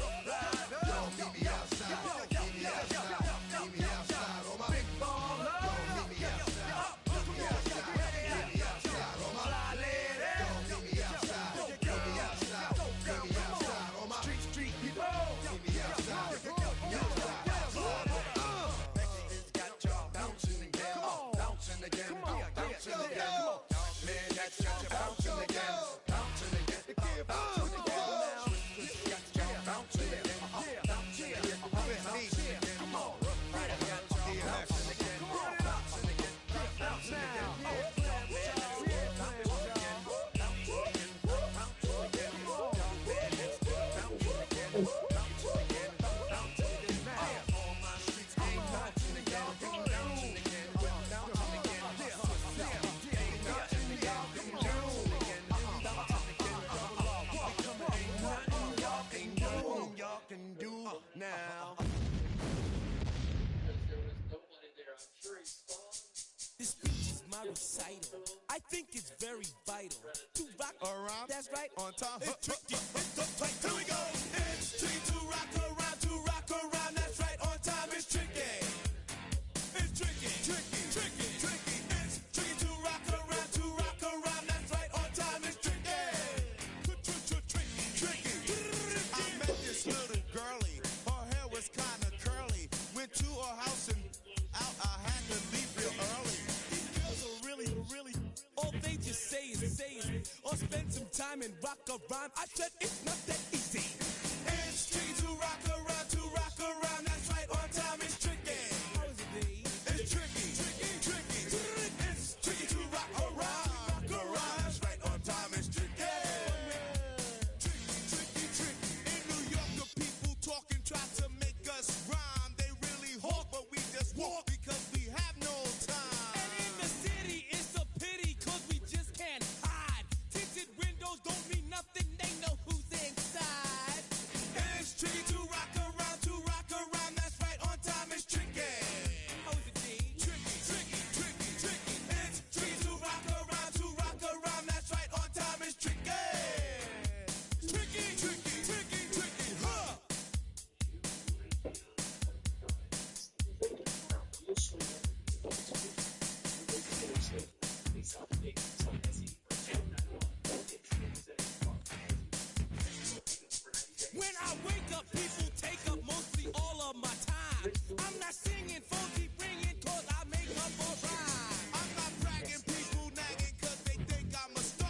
S12: Yo, meet me outside. Meet me outside. Meet me outside, hold on. Big ball, yo, meet me outside. Meet me outside. Meet me outside, hold on. Yo, meet me outside. Meet me outside. Meet me outside, hold on. Street people, meet me outside. Meet me outside.
S10: It's got y'all bouncing again, bouncing again, bouncing again. Man, that's got you bouncing again, bouncing again, bouncing again.
S9: Now, this speech is my recital. I think it's very vital to rock around. That's right, on time. It's tricky, it's uptight. Here we go. It's tricky to rock around, to rock around. That's right, on time. It's tricky. It's tricky, tricky, tricky, tricky. It's tricky to rock around, to rock around. That's right, on time. It's tricky. Tricky, tricky. I met this little girlie. Was kinda curly. Went to her house and out. I had to leave real early. These girls are really. All they just say is, or spend some time and rock a rhyme. I said it's not that easy. It's tricky to rock around, to rock around. That's right, on time. It's tricky. How is it, D? It's tricky, tricky. It's tricky to rock around, That's right, on time. It's tricky. Tricky. In New York, the people talking try to make us rhyme. They really hawk, but we just walk because we have no time. And in the city, it's a pity cause we just can't hide. Tinted windows don't mean nothing, they know who's inside. And it's tricky to rock around, that's right, on time. It's tricky. How is it, D? Tricky. It's tricky to rock around, that's right, on time. It's tricky. Tricky, huh? When I wake up, people take up mostly all of my time. I'm not singing, phone keep ringing, cause I make up a rhyme. I'm not bragging, people nagging, cause they think I'm a star.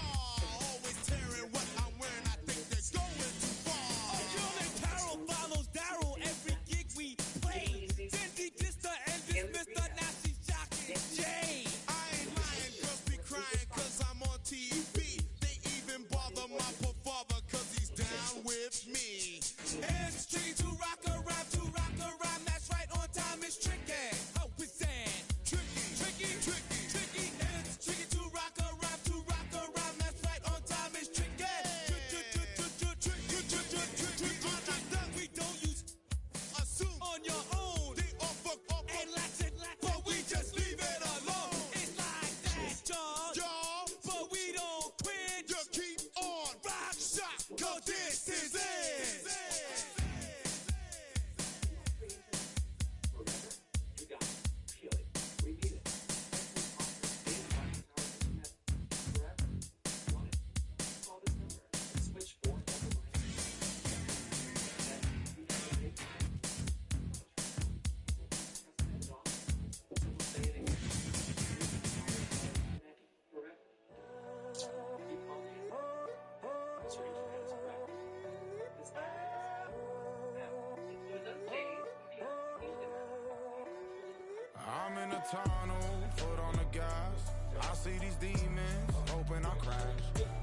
S9: Always tearing what I'm wearing, I think they're going too far. A girl named Carol follows Daryl every gig we play. Cindy dissed her and dismissed her, now she's shocking Jay. I ain't lying, girls be crying cause I'm on TV. They even bother my poor father cause he's down with me. It's tricky
S16: see these demons, hoping I crash.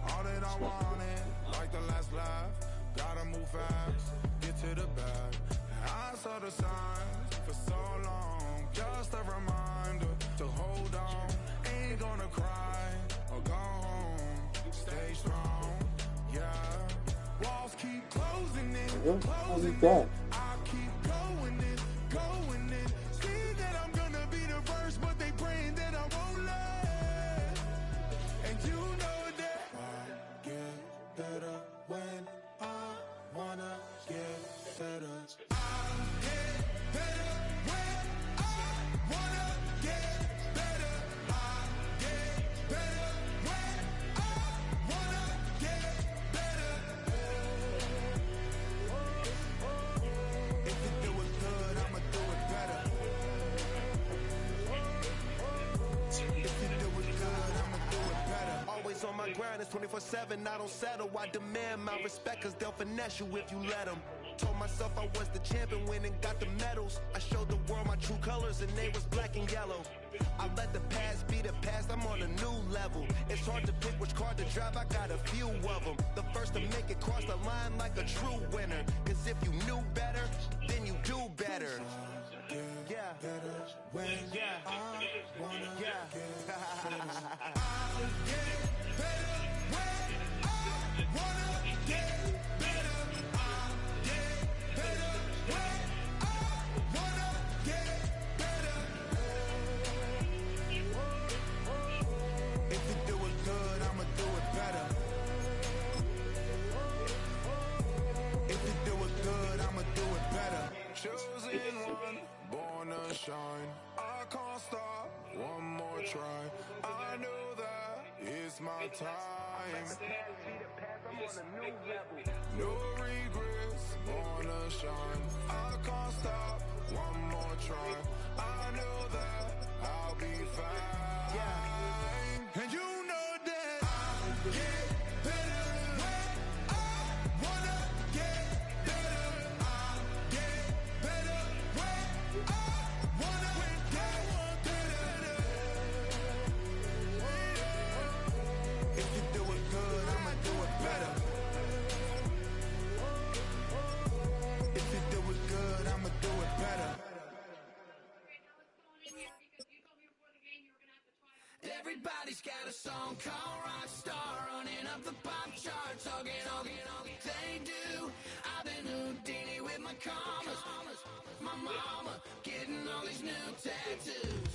S16: All that I wanted, like the last laugh. Gotta move fast, get to the bag. I saw the signs for so long. Just a reminder to hold on. Ain't gonna cry or go home. Stay strong, yeah. Walls keep closing in, closing in. I keep going in, going in. See that I'm gonna be the first, but they praying that I won't let. And you know that I get better when I wanna get better. I get better when I wanna get better. I get better when I wanna get better. If you do it good, I'ma do it better. If you do it good, I'ma do it better.
S17: Always on my grind, it's 24/7, I don't settle. I demand my respect, cause they'll finesse you if you let them. Told myself I was the champion, went and got the medals. I showed the world my true colors and they was black and yellow. I let the past be the past, I'm on a new level. It's hard to pick which card to drive, I got a few of them. The first to make it cross the line like a true winner. Cause if you knew better, then you do better. Yeah.
S16: When
S17: Yeah.
S16: I wanna
S17: Yeah.
S16: get better. I'll get better when I wanna get better. I'll get better when I wanna get better. If you do it good, I'ma do it better. If you do it good, I'ma do it better. Chosen one, born to shine. I can't stop, one more try. I know that it's my time. No regrets, born to shine. I can't stop, one more try. I know that I'll be fine. And you know that I'll get better when I wanna get better. I'll get better when I wanna get better. If you do it good, I'ma do it better. If you do it good, I'ma do it better.
S8: Everybody's got a song called Rockstar, running up the pop charts, hugging all they do. I've been Houdini with my commas, my mama getting all these new tattoos.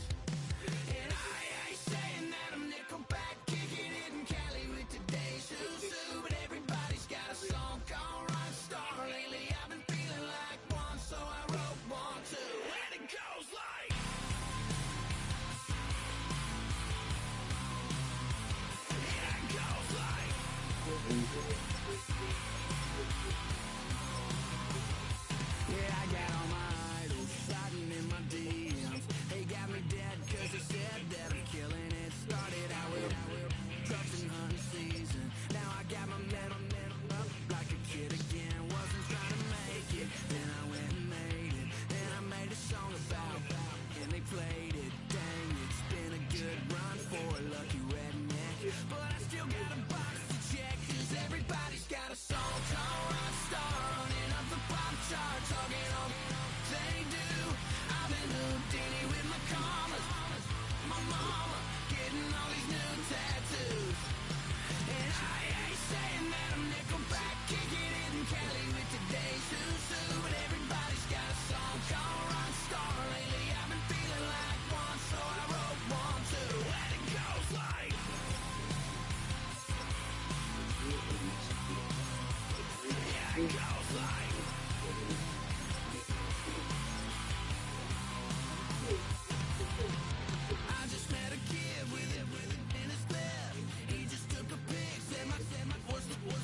S8: And I ain't saying that I'm Nickelback, kicking it in Cali with today's Susu. But everybody's got a song called Rockstar. Lately I've been feeling like one, so I wrote one too. And it goes like, yeah, it goes like.